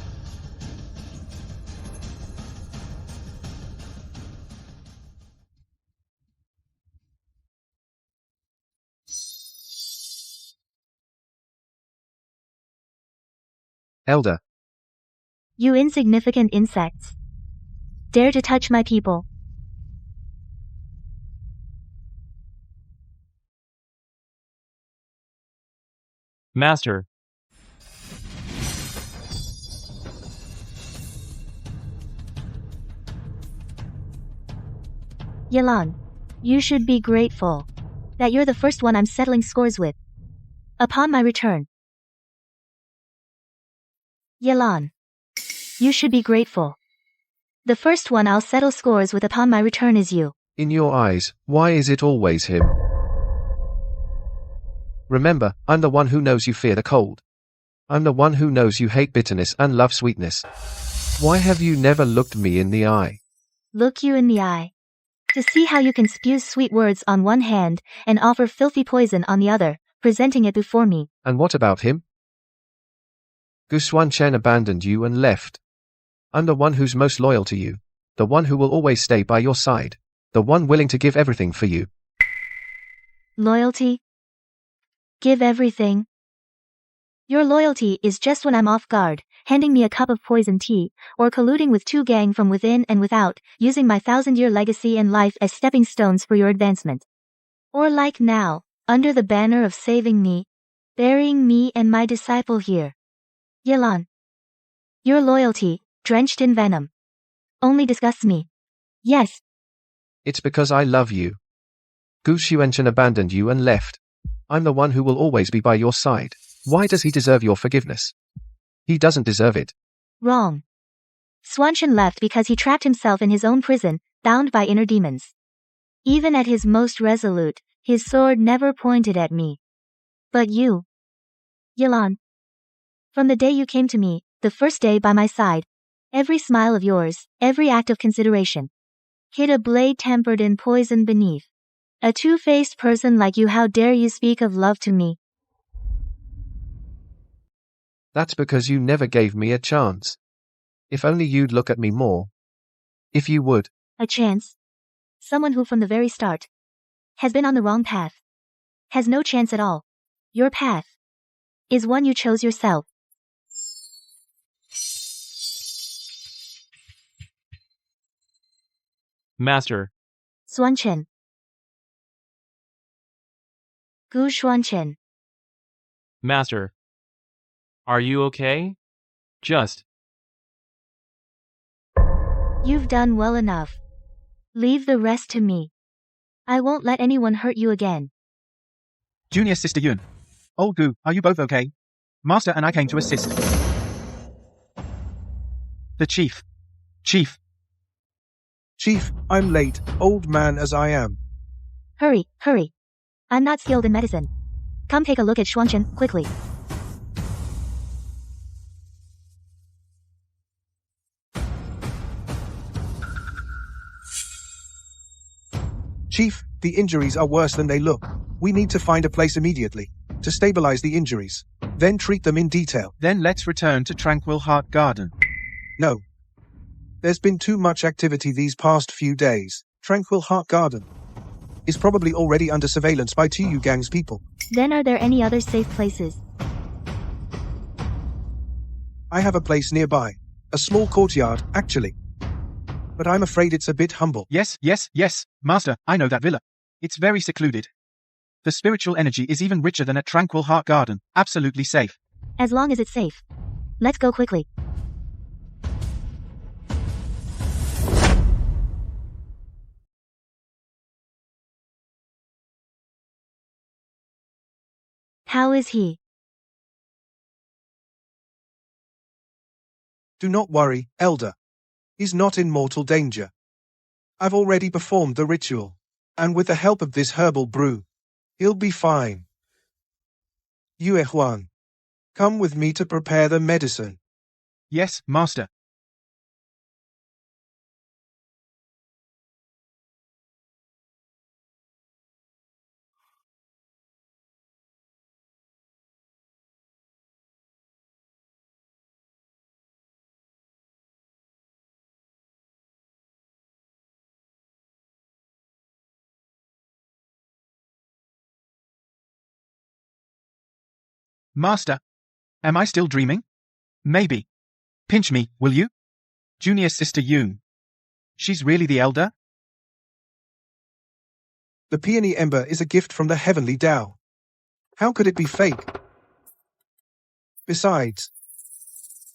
Elder. You insignificant insects. Dare to touch my people. Master. Yelan, you should be grateful that you're the first one I'm settling scores with. Upon my return. Yelan, you should be grateful. The first one I'll settle scores with upon my return is you. In your eyes, why is it always him? Remember, I'm the one who knows you fear the cold. I'm the one who knows you hate bitterness and love sweetness. Why have you never looked me in the eye? Look you in the eye. To see how you can spew sweet words on one hand and offer filthy poison on the other, presenting it before me. And what about him? Gu Xuanchen abandoned you and left. I'm the one who's most loyal to you. The one who will always stay by your side. The one willing to give everything for you. Loyalty? Give everything? Your loyalty is just when I'm off guard, handing me a cup of poison tea, or colluding with two gang from within and without, using my 1,000-year legacy and life as stepping stones for your advancement. Or like now, under the banner of saving me, burying me and my disciple here. Yelan. Your loyalty, drenched in venom, only disgusts me. Yes. It's because I love you. Gu Xuanchen abandoned you and left. I'm the one who will always be by your side. Why does he deserve your forgiveness? He doesn't deserve it. Wrong. Xuanchen left because he trapped himself in his own prison, bound by inner demons. Even at his most resolute, his sword never pointed at me. But you, Yelan. From the day you came to me, the first day by my side, every smile of yours, every act of consideration, hid a blade tempered in poison beneath. A two-faced person like you, how dare you speak of love to me? That's because you never gave me a chance. If only you'd look at me more. If you would. A chance? Someone who from the very start has been on the wrong path. Has no chance at all. Your path is one you chose yourself. Master. Xuanchen. Gu Xuanchen. Master. Are you okay? Just. You've done well enough. Leave the rest to me. I won't let anyone hurt you again. Junior Sister Yun. Old Gu, are you both okay? Master and I came to assist. The Chief. Chief. Chief, I'm late, old man as I am. Hurry, hurry. I'm not skilled in medicine. Come take a look at Xuanchen, quickly. Chief, the injuries are worse than they look. We need to find a place immediately to stabilize the injuries, then treat them in detail. Then let's return to Tranquil Heart Garden. No. There's been too much activity these past few days. Tranquil Heart Garden is probably already under surveillance by Tu Gang's people. Then are there any other safe places? I have a place nearby. A small courtyard, actually. But I'm afraid it's a bit humble. Yes, Master, I know that villa. It's very secluded. The spiritual energy is even richer than at Tranquil Heart Garden. Absolutely safe. As long as it's safe. Let's go quickly. How is he? Do not worry, Elder. He's not in mortal danger. I've already performed the ritual, and with the help of this herbal brew, he'll be fine. Yue Huan, come with me to prepare the medicine. Yes, Master. Master, am I still dreaming? Maybe. Pinch me, will you? Junior Sister Yun. She's really the elder? The peony ember is a gift from the heavenly Tao. How could it be fake? Besides,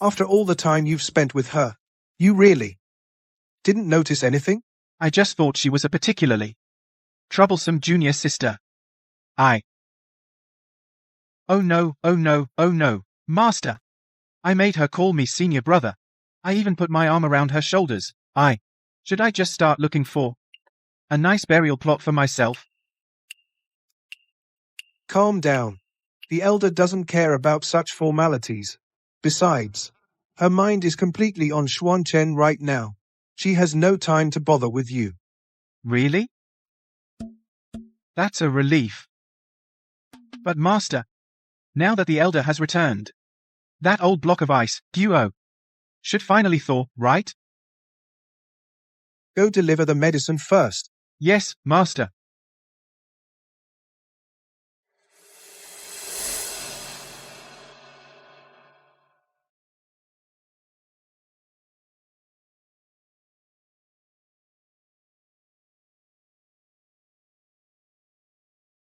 after all the time you've spent with her, you really didn't notice anything? I just thought she was a particularly troublesome junior sister. Oh no, oh no, oh no, Master! I made her call me senior brother. I even put my arm around her shoulders. Should I just start looking for a nice burial plot for myself? Calm down. The elder doesn't care about such formalities. Besides, her mind is completely on Xuanchen right now. She has no time to bother with you. Really? That's a relief. But Master, now that the elder has returned, that old block of ice, duo, should finally thaw, right? Go deliver the medicine first. Yes, Master.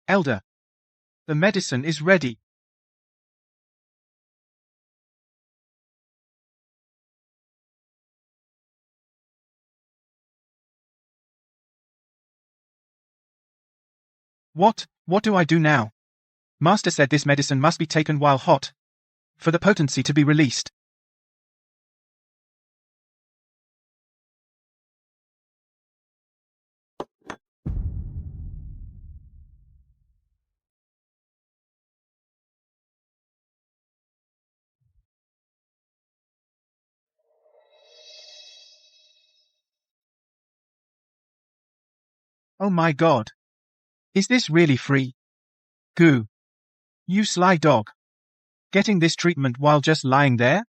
Elder, the medicine is ready. What do I do now? Master said this medicine must be taken while hot, for the potency to be released. Oh my god. Is this really free? Goo. You sly dog. Getting this treatment while just lying there?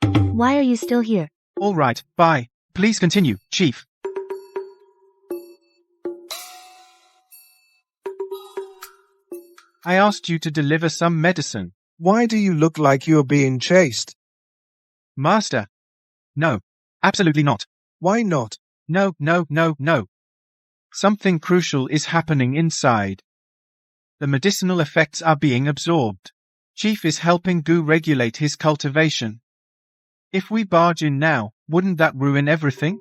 Why are you still here? Alright, bye. Please continue, Chief. I asked you to deliver some medicine. Why do you look like you're being chased? Master. No. Absolutely not. Why not? No. Something crucial is happening inside. The medicinal effects are being absorbed. Chief is helping Goo regulate his cultivation. If we barge in now, wouldn't that ruin everything?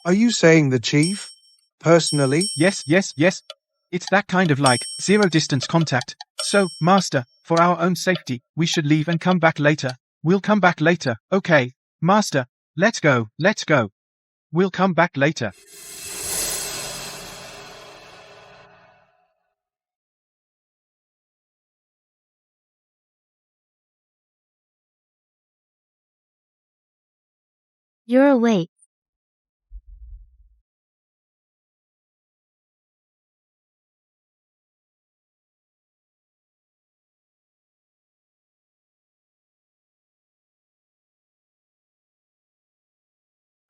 Are you saying the chief? Personally? Yes. It's that kind of like, zero distance contact. So, Master, for our own safety, we should leave and come back later. We'll come back later, okay? Master, let's go. We'll come back later. You're awake.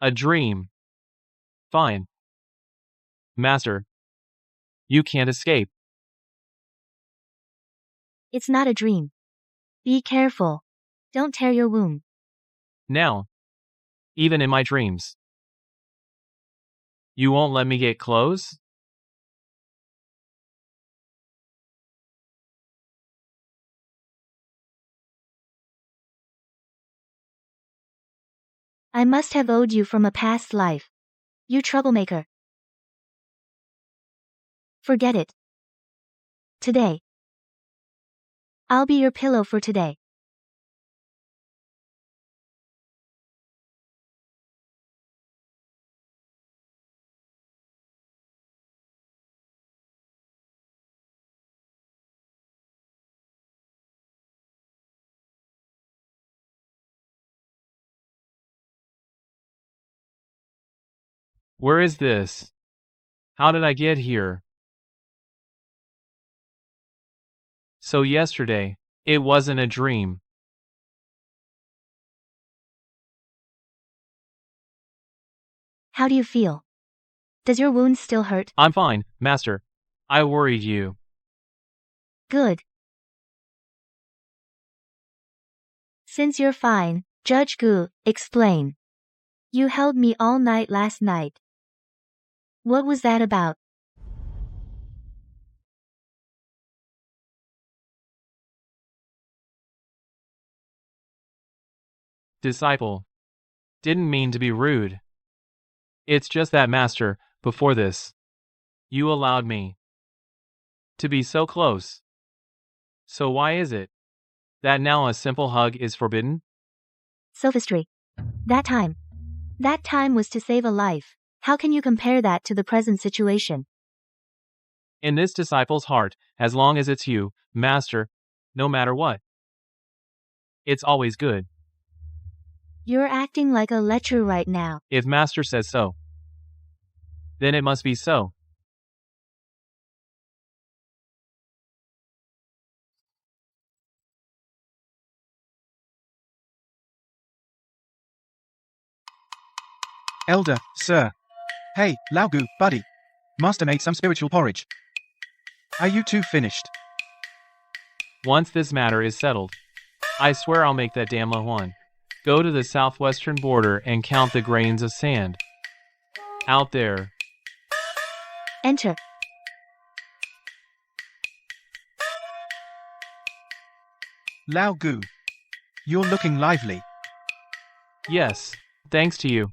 A dream. Fine. Master. You can't escape. It's not a dream. Be careful. Don't tear your wound. Now. Even in my dreams. You won't let me get close? I must have owed you from a past life. You troublemaker. Forget it. Today. I'll be your pillow for today. Where is this? How did I get here? So yesterday, it wasn't a dream. How do you feel? Does your wound still hurt? I'm fine, Master. I worried you. Good. Since you're fine, Judge Gu, explain. You held me all night last night. What was that about? Disciple. Didn't mean to be rude. It's just that, Master, before this, you allowed me to be so close. So why is it that now a simple hug is forbidden? Sophistry. That time was to save a life. How can you compare that to the present situation? In this disciple's heart, as long as it's you, Master, no matter what, it's always good. You're acting like a lecher right now. If Master says so, then it must be so. Elder, sir. Hey, Laogu, buddy. Master made some spiritual porridge. Are you two finished? Once this matter is settled, I swear I'll make that damn Lahuan go to the southwestern border and count the grains of sand out there. Enter. Laogu. You're looking lively. Yes, thanks to you.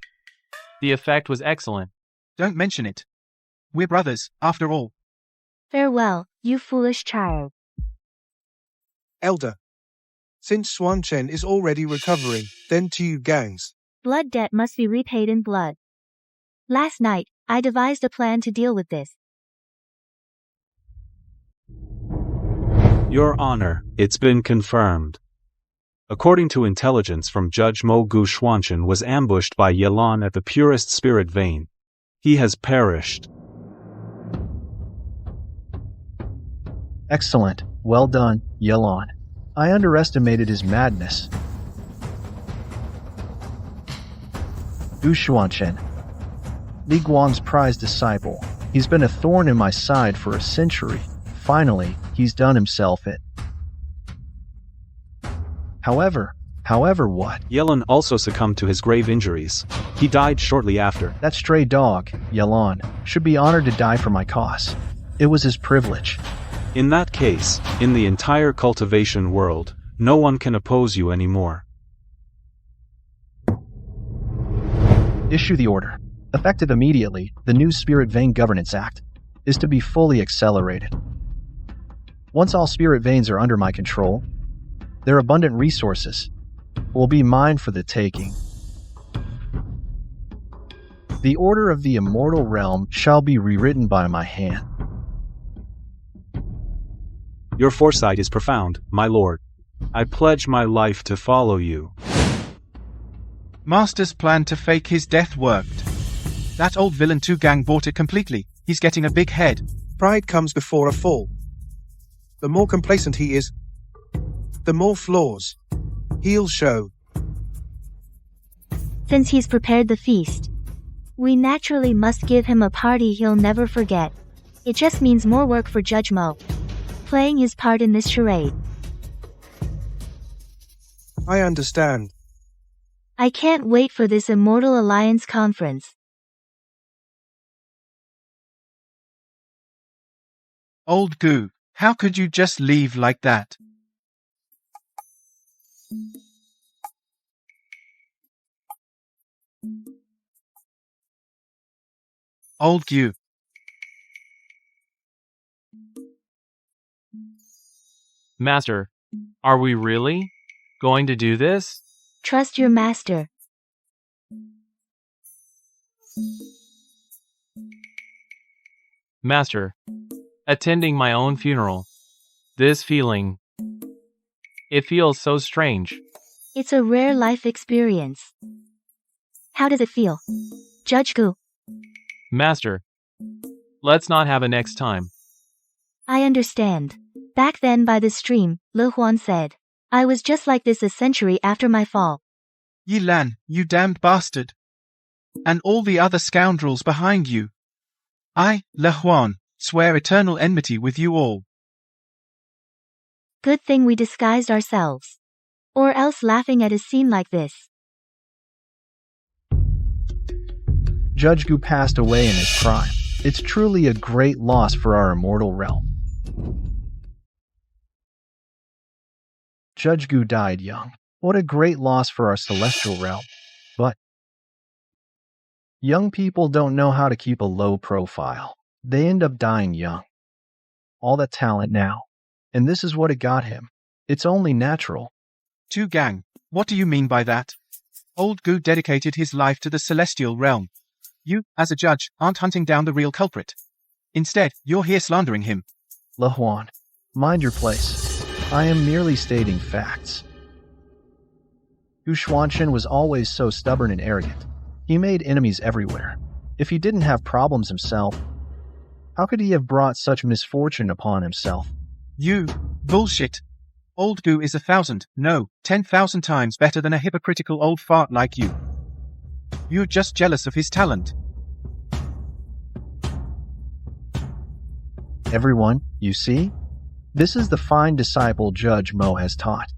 The effect was excellent. Don't mention it. We're brothers, after all. Farewell, you foolish child. Elder. Since Swan Chen is already recovering, then to you gangs. Blood debt must be repaid in blood. Last night, I devised a plan to deal with this. Your Honor, it's been confirmed. According to intelligence from Judge Mo Gu, Xuanchen was ambushed by Yelan at the purest spirit vein. He has perished. Excellent. Well done, Yelan. I underestimated his madness. Du Xuanchen. Li Guang's prized disciple. He's been a thorn in my side for a century. Finally, he's done himself in. However what? Yelan also succumbed to his grave injuries. He died shortly after. That stray dog, Yelan, should be honored to die for my cause. It was his privilege. In that case, in the entire cultivation world, no one can oppose you anymore. Issue the order. Effective immediately, the new Spirit Vein Governance Act is to be fully accelerated. Once all spirit veins are under my control, their abundant resources will be mine for the taking. The order of the immortal realm shall be rewritten by my hand. Your foresight is profound, my lord. I pledge my life to follow you. Master's plan to fake his death worked. That old villain Tu Gang bought it completely. He's getting a big head. Pride comes before a fall. The more complacent he is, the more flaws he'll show. Since he's prepared the feast, we naturally must give him a party he'll never forget. It just means more work for Judge Mo, playing his part in this charade. I understand. I can't wait for this Immortal Alliance conference. Old Goo, how could you just leave like that? Old Goo. Master, are we really going to do this? Trust your master. Master, attending my own funeral. This feeling. It feels so strange. It's a rare life experience. How does it feel, Judge Gu? Master, let's not have a next time. I understand. Back then by the stream, Le Huan said, I was just like this a century after my fall. Yelan, you damned bastard. And all the other scoundrels behind you. I, Le Huan, swear eternal enmity with you all. Good thing we disguised ourselves. Or else laughing at a scene like this. Judge Gu passed away in his prime. It's truly a great loss for our immortal realm. Judge Gu died young. What a great loss for our celestial realm. But young people don't know how to keep a low profile. They end up dying young. All that talent now. And this is what it got him. It's only natural. Tu Gang, what do you mean by that? Old Gu dedicated his life to the celestial realm. You, as a judge, aren't hunting down the real culprit. Instead, you're here slandering him. Lahuan, mind your place. I am merely stating facts. Gu Xuanchen was always so stubborn and arrogant. He made enemies everywhere. If he didn't have problems himself, how could he have brought such misfortune upon himself? You, bullshit. Old Gu is 1,000, no, 10,000 times better than a hypocritical old fart like you. You're just jealous of his talent. Everyone, you see? This is the fine disciple Judge Mo has taught.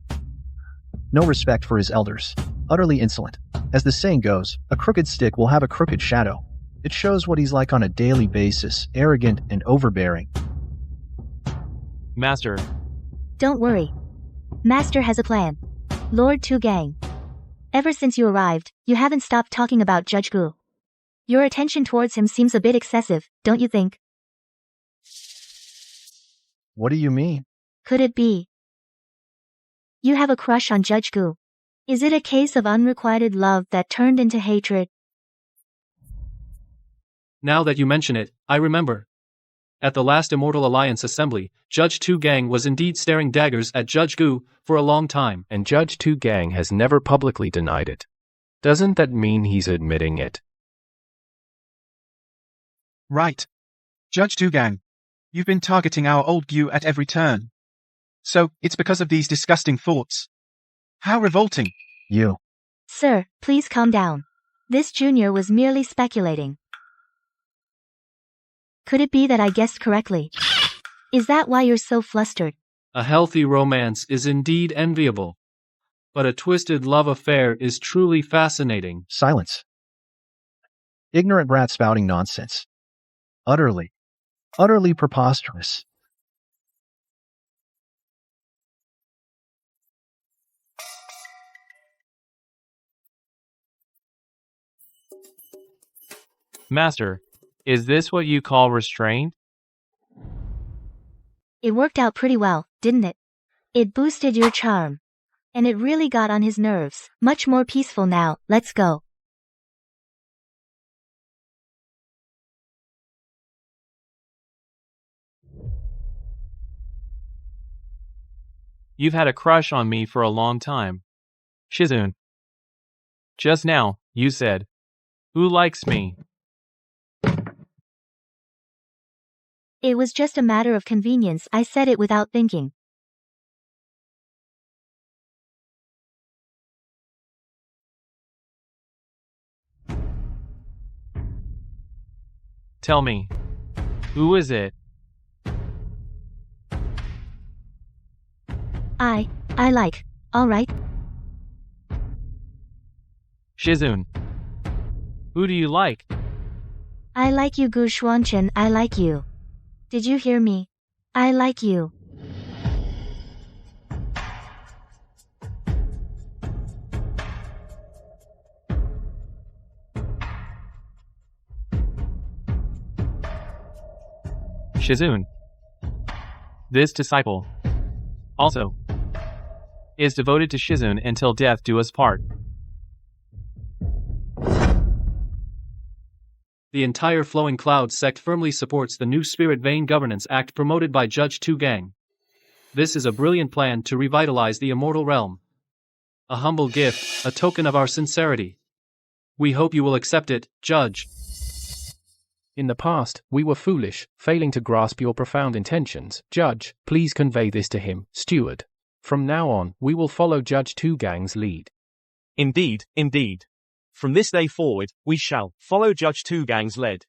No respect for his elders. Utterly insolent. As the saying goes, a crooked stick will have a crooked shadow. It shows what he's like on a daily basis, arrogant and overbearing. Master. Don't worry. Master has a plan. Lord Tu Gang. Ever since you arrived, you haven't stopped talking about Judge Gu. Your attention towards him seems a bit excessive, don't you think? What do you mean? Could it be you have a crush on Judge Gu? Is it a case of unrequited love that turned into hatred? Now that you mention it, I remember. At the last Immortal Alliance assembly, Judge Tu Gang was indeed staring daggers at Judge Gu for a long time. And Judge Tu Gang has never publicly denied it. Doesn't that mean he's admitting it? Right. Judge Tu Gang, you've been targeting our old Gu at every turn. So, it's because of these disgusting thoughts. How revolting. You. Sir, please calm down. This junior was merely speculating. Could it be that I guessed correctly? Is that why you're so flustered? A healthy romance is indeed enviable. But a twisted love affair is truly fascinating. Silence. Ignorant brat spouting nonsense. Utterly preposterous. Master, is this what you call restraint? It worked out pretty well, didn't it? It boosted your charm. And it really got on his nerves. Much more peaceful now, let's go. You've had a crush on me for a long time. Shizun. Just now, you said, "Who likes me?" It was just a matter of convenience. I said it without thinking. Tell me, who is it? I like. All right. Shizun. Who do you like? I like you, Gu Xuanchen. I like you. Did you hear me? I like you. Shizun. This disciple also is devoted to Shizun until death do us part. The entire Flowing Cloud sect firmly supports the new Spirit Vein Governance Act promoted by Judge Tu Gang. This is a brilliant plan to revitalize the immortal realm. A humble gift, a token of our sincerity. We hope you will accept it, Judge. In the past, we were foolish, failing to grasp your profound intentions. Judge, please convey this to him, Steward. From now on, we will follow Judge Tu Gang's lead. Indeed, indeed. From this day forward, we shall follow Judge Tu Gang's lead.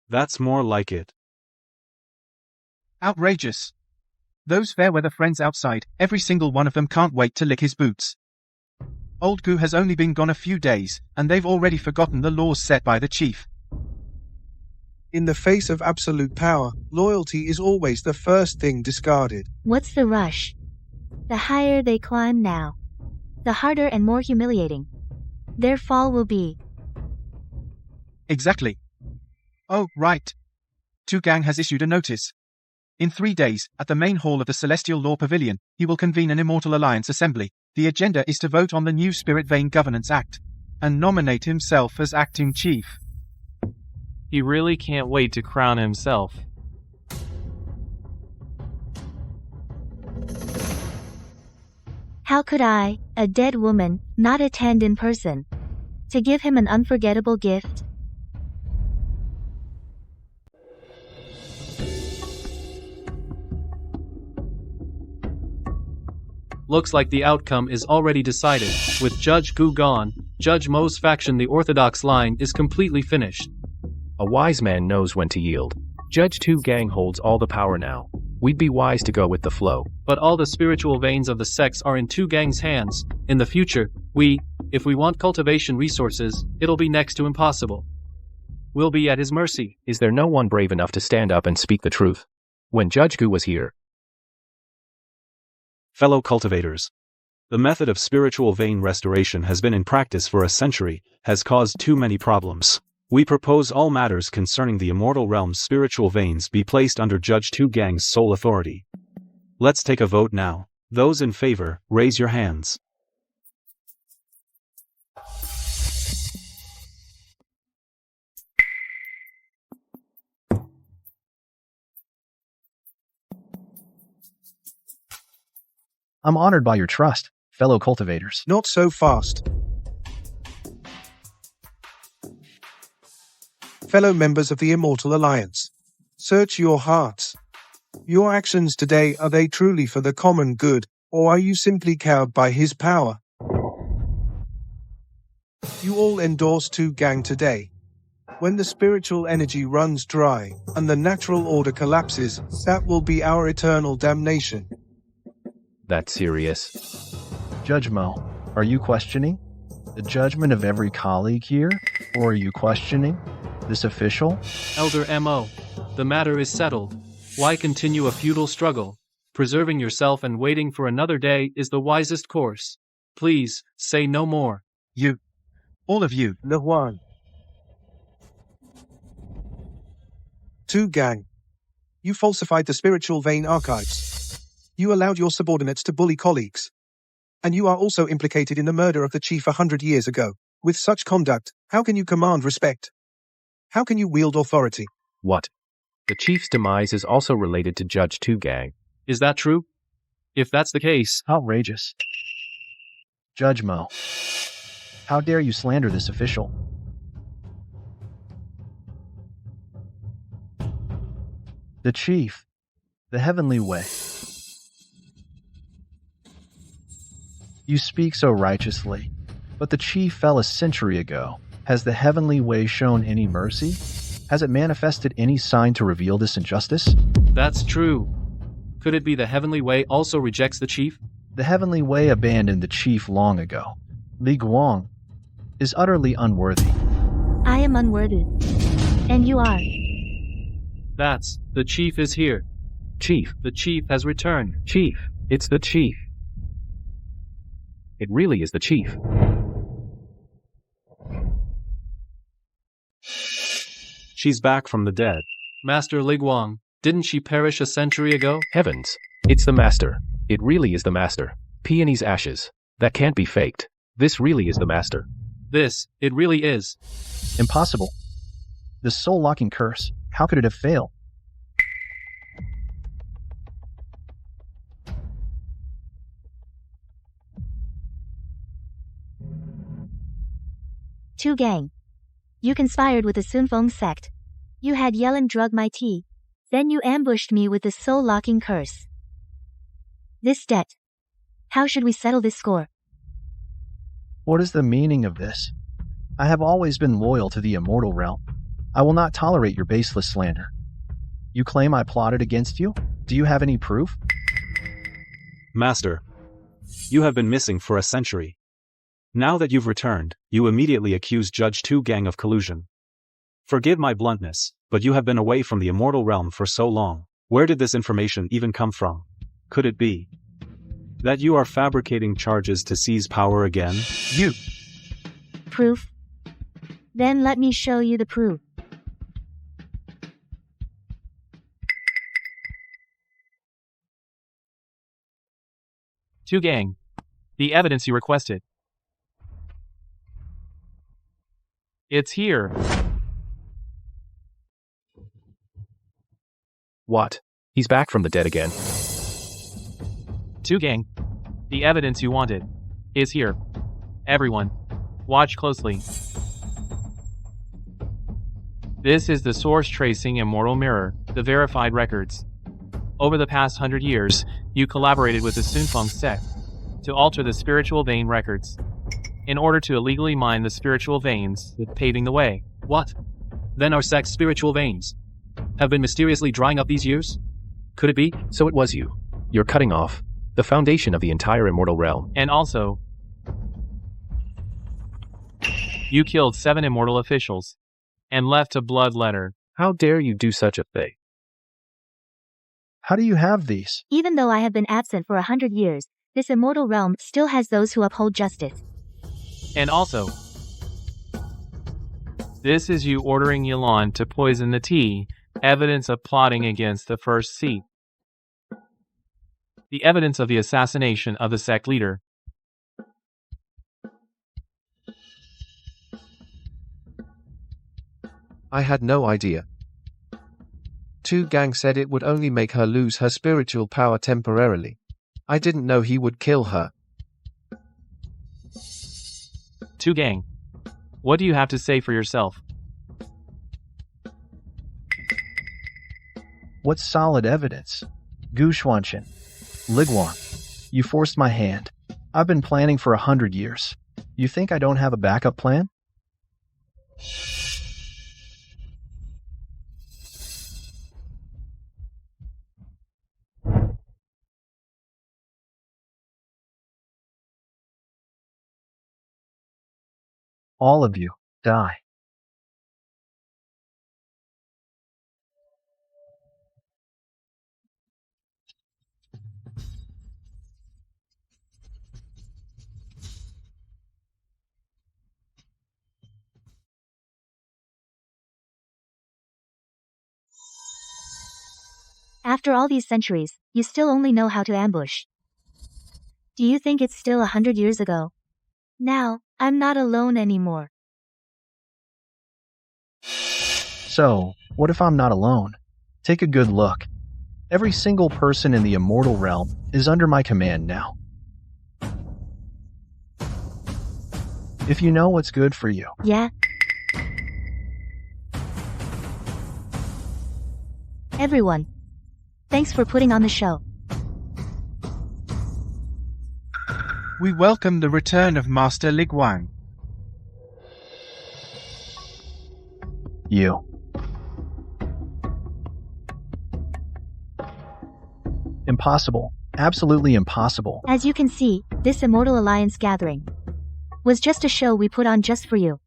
That's more like it. Outrageous. Those fair-weather friends outside, every single one of them can't wait to lick his boots. Old Gu has only been gone a few days, and they've already forgotten the laws set by the chief. In the face of absolute power, loyalty is always the first thing discarded. What's the rush? The higher they climb now, the harder and more humiliating their fall will be. Exactly. Oh, right. Gang has issued a notice. In 3 days, at the main hall of the Celestial Law Pavilion, he will convene an Immortal Alliance assembly. The agenda is to vote on the new Spirit Vein Governance Act and nominate himself as acting chief. He really can't wait to crown himself. How could I, a dead woman, not attend in person to give him an unforgettable gift? Looks like the outcome is already decided. With Judge Gu gone, Judge Mo's faction, the Orthodox line, is completely finished. A wise man knows when to yield. Judge 2 Gang holds all the power now. We'd be wise to go with the flow. But all the spiritual veins of the sects are in 2 Gang's hands. In the future, if we want cultivation resources, it'll be next to impossible. We'll be at his mercy. Is there no one brave enough to stand up and speak the truth? When Judge Gu was here. Fellow cultivators, the method of spiritual vein restoration has been in practice for a century, has caused too many problems. We propose all matters concerning the immortal realm's spiritual veins be placed under Judge 2 Gang's sole authority. Let's take a vote now. Those in favor, raise your hands. I'm honored by your trust, fellow cultivators. Not so fast. Fellow members of the Immortal Alliance, search your hearts. Your actions today, are they truly for the common good, or are you simply cowed by his power? You all endorse 2 Gang today. When the spiritual energy runs dry, and the natural order collapses, that will be our eternal damnation. That's serious. Judge Mo, are you questioning the judgment of every colleague here, or are you questioning this official? Elder M.O., the matter is settled. Why continue a futile struggle? Preserving yourself and waiting for another day is the wisest course. Please, say no more. You. All of you. Le Juan. 2 Gang. You falsified the spiritual vein archives. You allowed your subordinates to bully colleagues. And you are also implicated in the murder of the chief 100 years ago. With such conduct, how can you command respect? How can you wield authority? What? The chief's demise is also related to Judge 2 Gang. Is that true? If that's the case... Outrageous. Judge Mo, how dare you slander this official? The chief, the heavenly way. You speak so righteously, but the chief fell a century ago. Has the heavenly way shown any mercy? Has it manifested any sign to reveal this injustice? That's true. Could it be the heavenly way also rejects the chief? The heavenly way abandoned the chief long ago. Li Guang is utterly unworthy. I am unworthy. And you are. The chief is here. Chief. The chief has returned. Chief. It's the chief. It really is the chief. She's back from the dead. Master Li Guang, didn't she perish a century ago? Heavens. It's the master. It really is the master. Peony's ashes. That can't be faked. This really is the master. It really is. Impossible. The soul-locking curse, how could it have failed? Two Gang. You conspired with the Sunfong sect. You had Yelan drug my tea. Then you ambushed me with the soul-locking curse. This debt. How should we settle this score? What is the meaning of this? I have always been loyal to the immortal realm. I will not tolerate your baseless slander. You claim I plotted against you? Do you have any proof? Master, you have been missing for a century. Now that you've returned, you immediately accuse Judge 2 Gang of collusion. Forgive my bluntness, but you have been away from the immortal realm for so long. Where did this information even come from? Could it be That you are fabricating charges to seize power again? You. Proof? Then let me show you the proof. To gang. The evidence you requested. It's here. What? He's back from the dead again. To gang. The evidence you wanted is here. Everyone, watch closely. This is the source tracing immortal mirror, the verified records. Over the past 100 years, you collaborated with the Sunfong sect to alter the spiritual vein records in order to illegally mine the spiritual veins, paving the way. What? Then our sect's spiritual veins have been mysteriously drying up these years? Could it be? So it was you. You're cutting off the foundation of the entire immortal realm. And also, you killed 7 immortal officials and left a blood letter. How dare you do such a thing? How do you have these? Even though I have been absent for 100 years, this immortal realm still has those who uphold justice. And also, this is you ordering Yelan to poison the tea, evidence of plotting against the first seat. The evidence of the assassination of the sect leader. I had no idea. Tu Gang said it would only make her lose her spiritual power temporarily. I didn't know he would kill her. To gang. What do you have to say for yourself? What solid evidence? Gu Xuanchen. Liguan. You forced my hand. I've been planning for 100 years. You think I don't have a backup plan? All of you, die. After all these centuries, you still only know how to ambush. Do you think it's still 100 years ago? Now, I'm not alone anymore. So, what if I'm not alone? Take a good look. Every single person in the immortal realm is under my command now. If you know what's good for you. Yeah? Everyone. Thanks for putting on the show. We welcome the return of Master Liguan. You. Impossible. Absolutely impossible. As you can see, this Immortal Alliance gathering was just a show we put on just for you.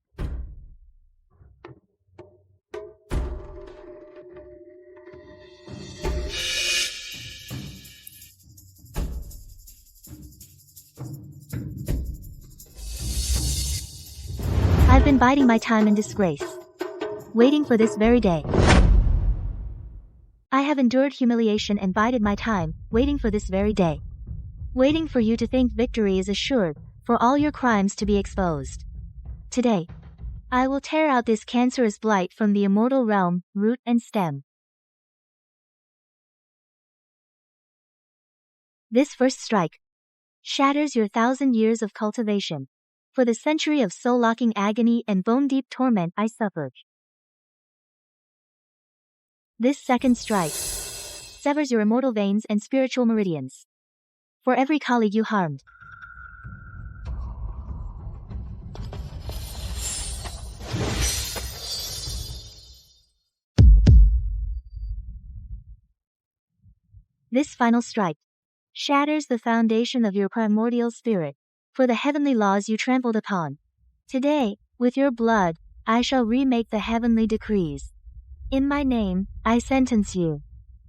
I've been biding my time in disgrace, waiting for this very day. I have endured humiliation and bided my time, waiting for this very day. Waiting for you to think victory is assured, for all your crimes to be exposed. Today, I will tear out this cancerous blight from the immortal realm, root and stem. This first strike shatters your 1,000 years of cultivation. For the century of soul-locking agony and bone-deep torment I suffered. This second strike severs your immortal veins and spiritual meridians. For every colleague you harmed. This final strike shatters the foundation of your primordial spirit. For the heavenly laws you trampled upon. Today, with your blood, I shall remake the heavenly decrees. In my name, I sentence you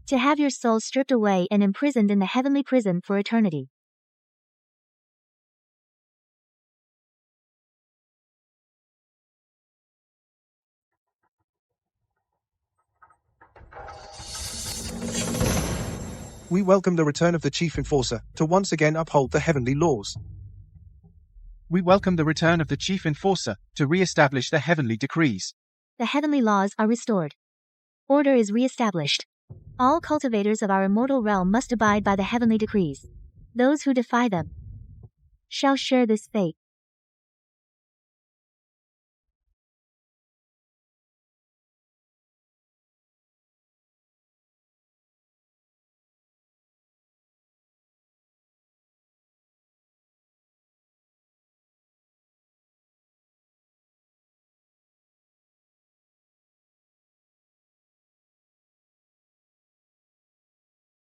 to have your soul stripped away and imprisoned in the heavenly prison for eternity. We welcome the return of the Chief Enforcer to once again uphold the heavenly laws. We welcome the return of the Chief Enforcer to re-establish the heavenly decrees. The heavenly laws are restored. Order is re-established. All cultivators of our immortal realm must abide by the heavenly decrees. Those who defy them shall share this fate.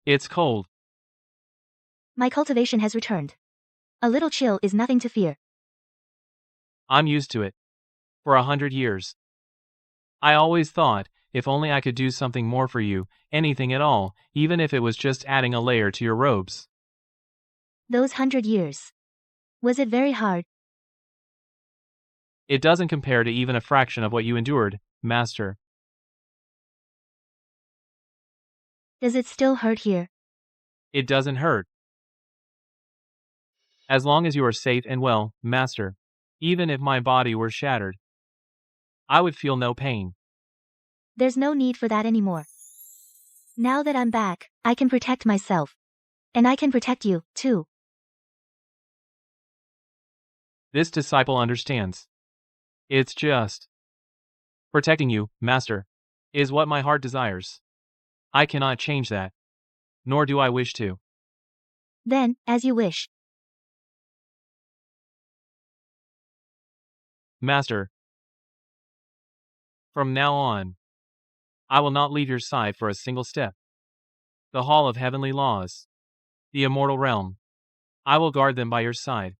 It's cold. My cultivation has returned. A little chill is nothing to fear. I'm used to it. For 100 years. I always thought, if only I could do something more for you, anything at all, even if it was just adding a layer to your robes. Those 100 years. Was it very hard? It doesn't compare to even a fraction of what you endured, Master. Does it still hurt here? It doesn't hurt. As long as you are safe and well, Master. Even if my body were shattered, I would feel no pain. There's no need for that anymore. Now that I'm back, I can protect myself. And I can protect you, too. This disciple understands. It's just protecting you, Master, is what my heart desires. I cannot change that. Nor do I wish to. Then, as you wish. Master. From now on, I will not leave your side for a single step. The Hall of Heavenly Laws. The immortal realm. I will guard them by your side.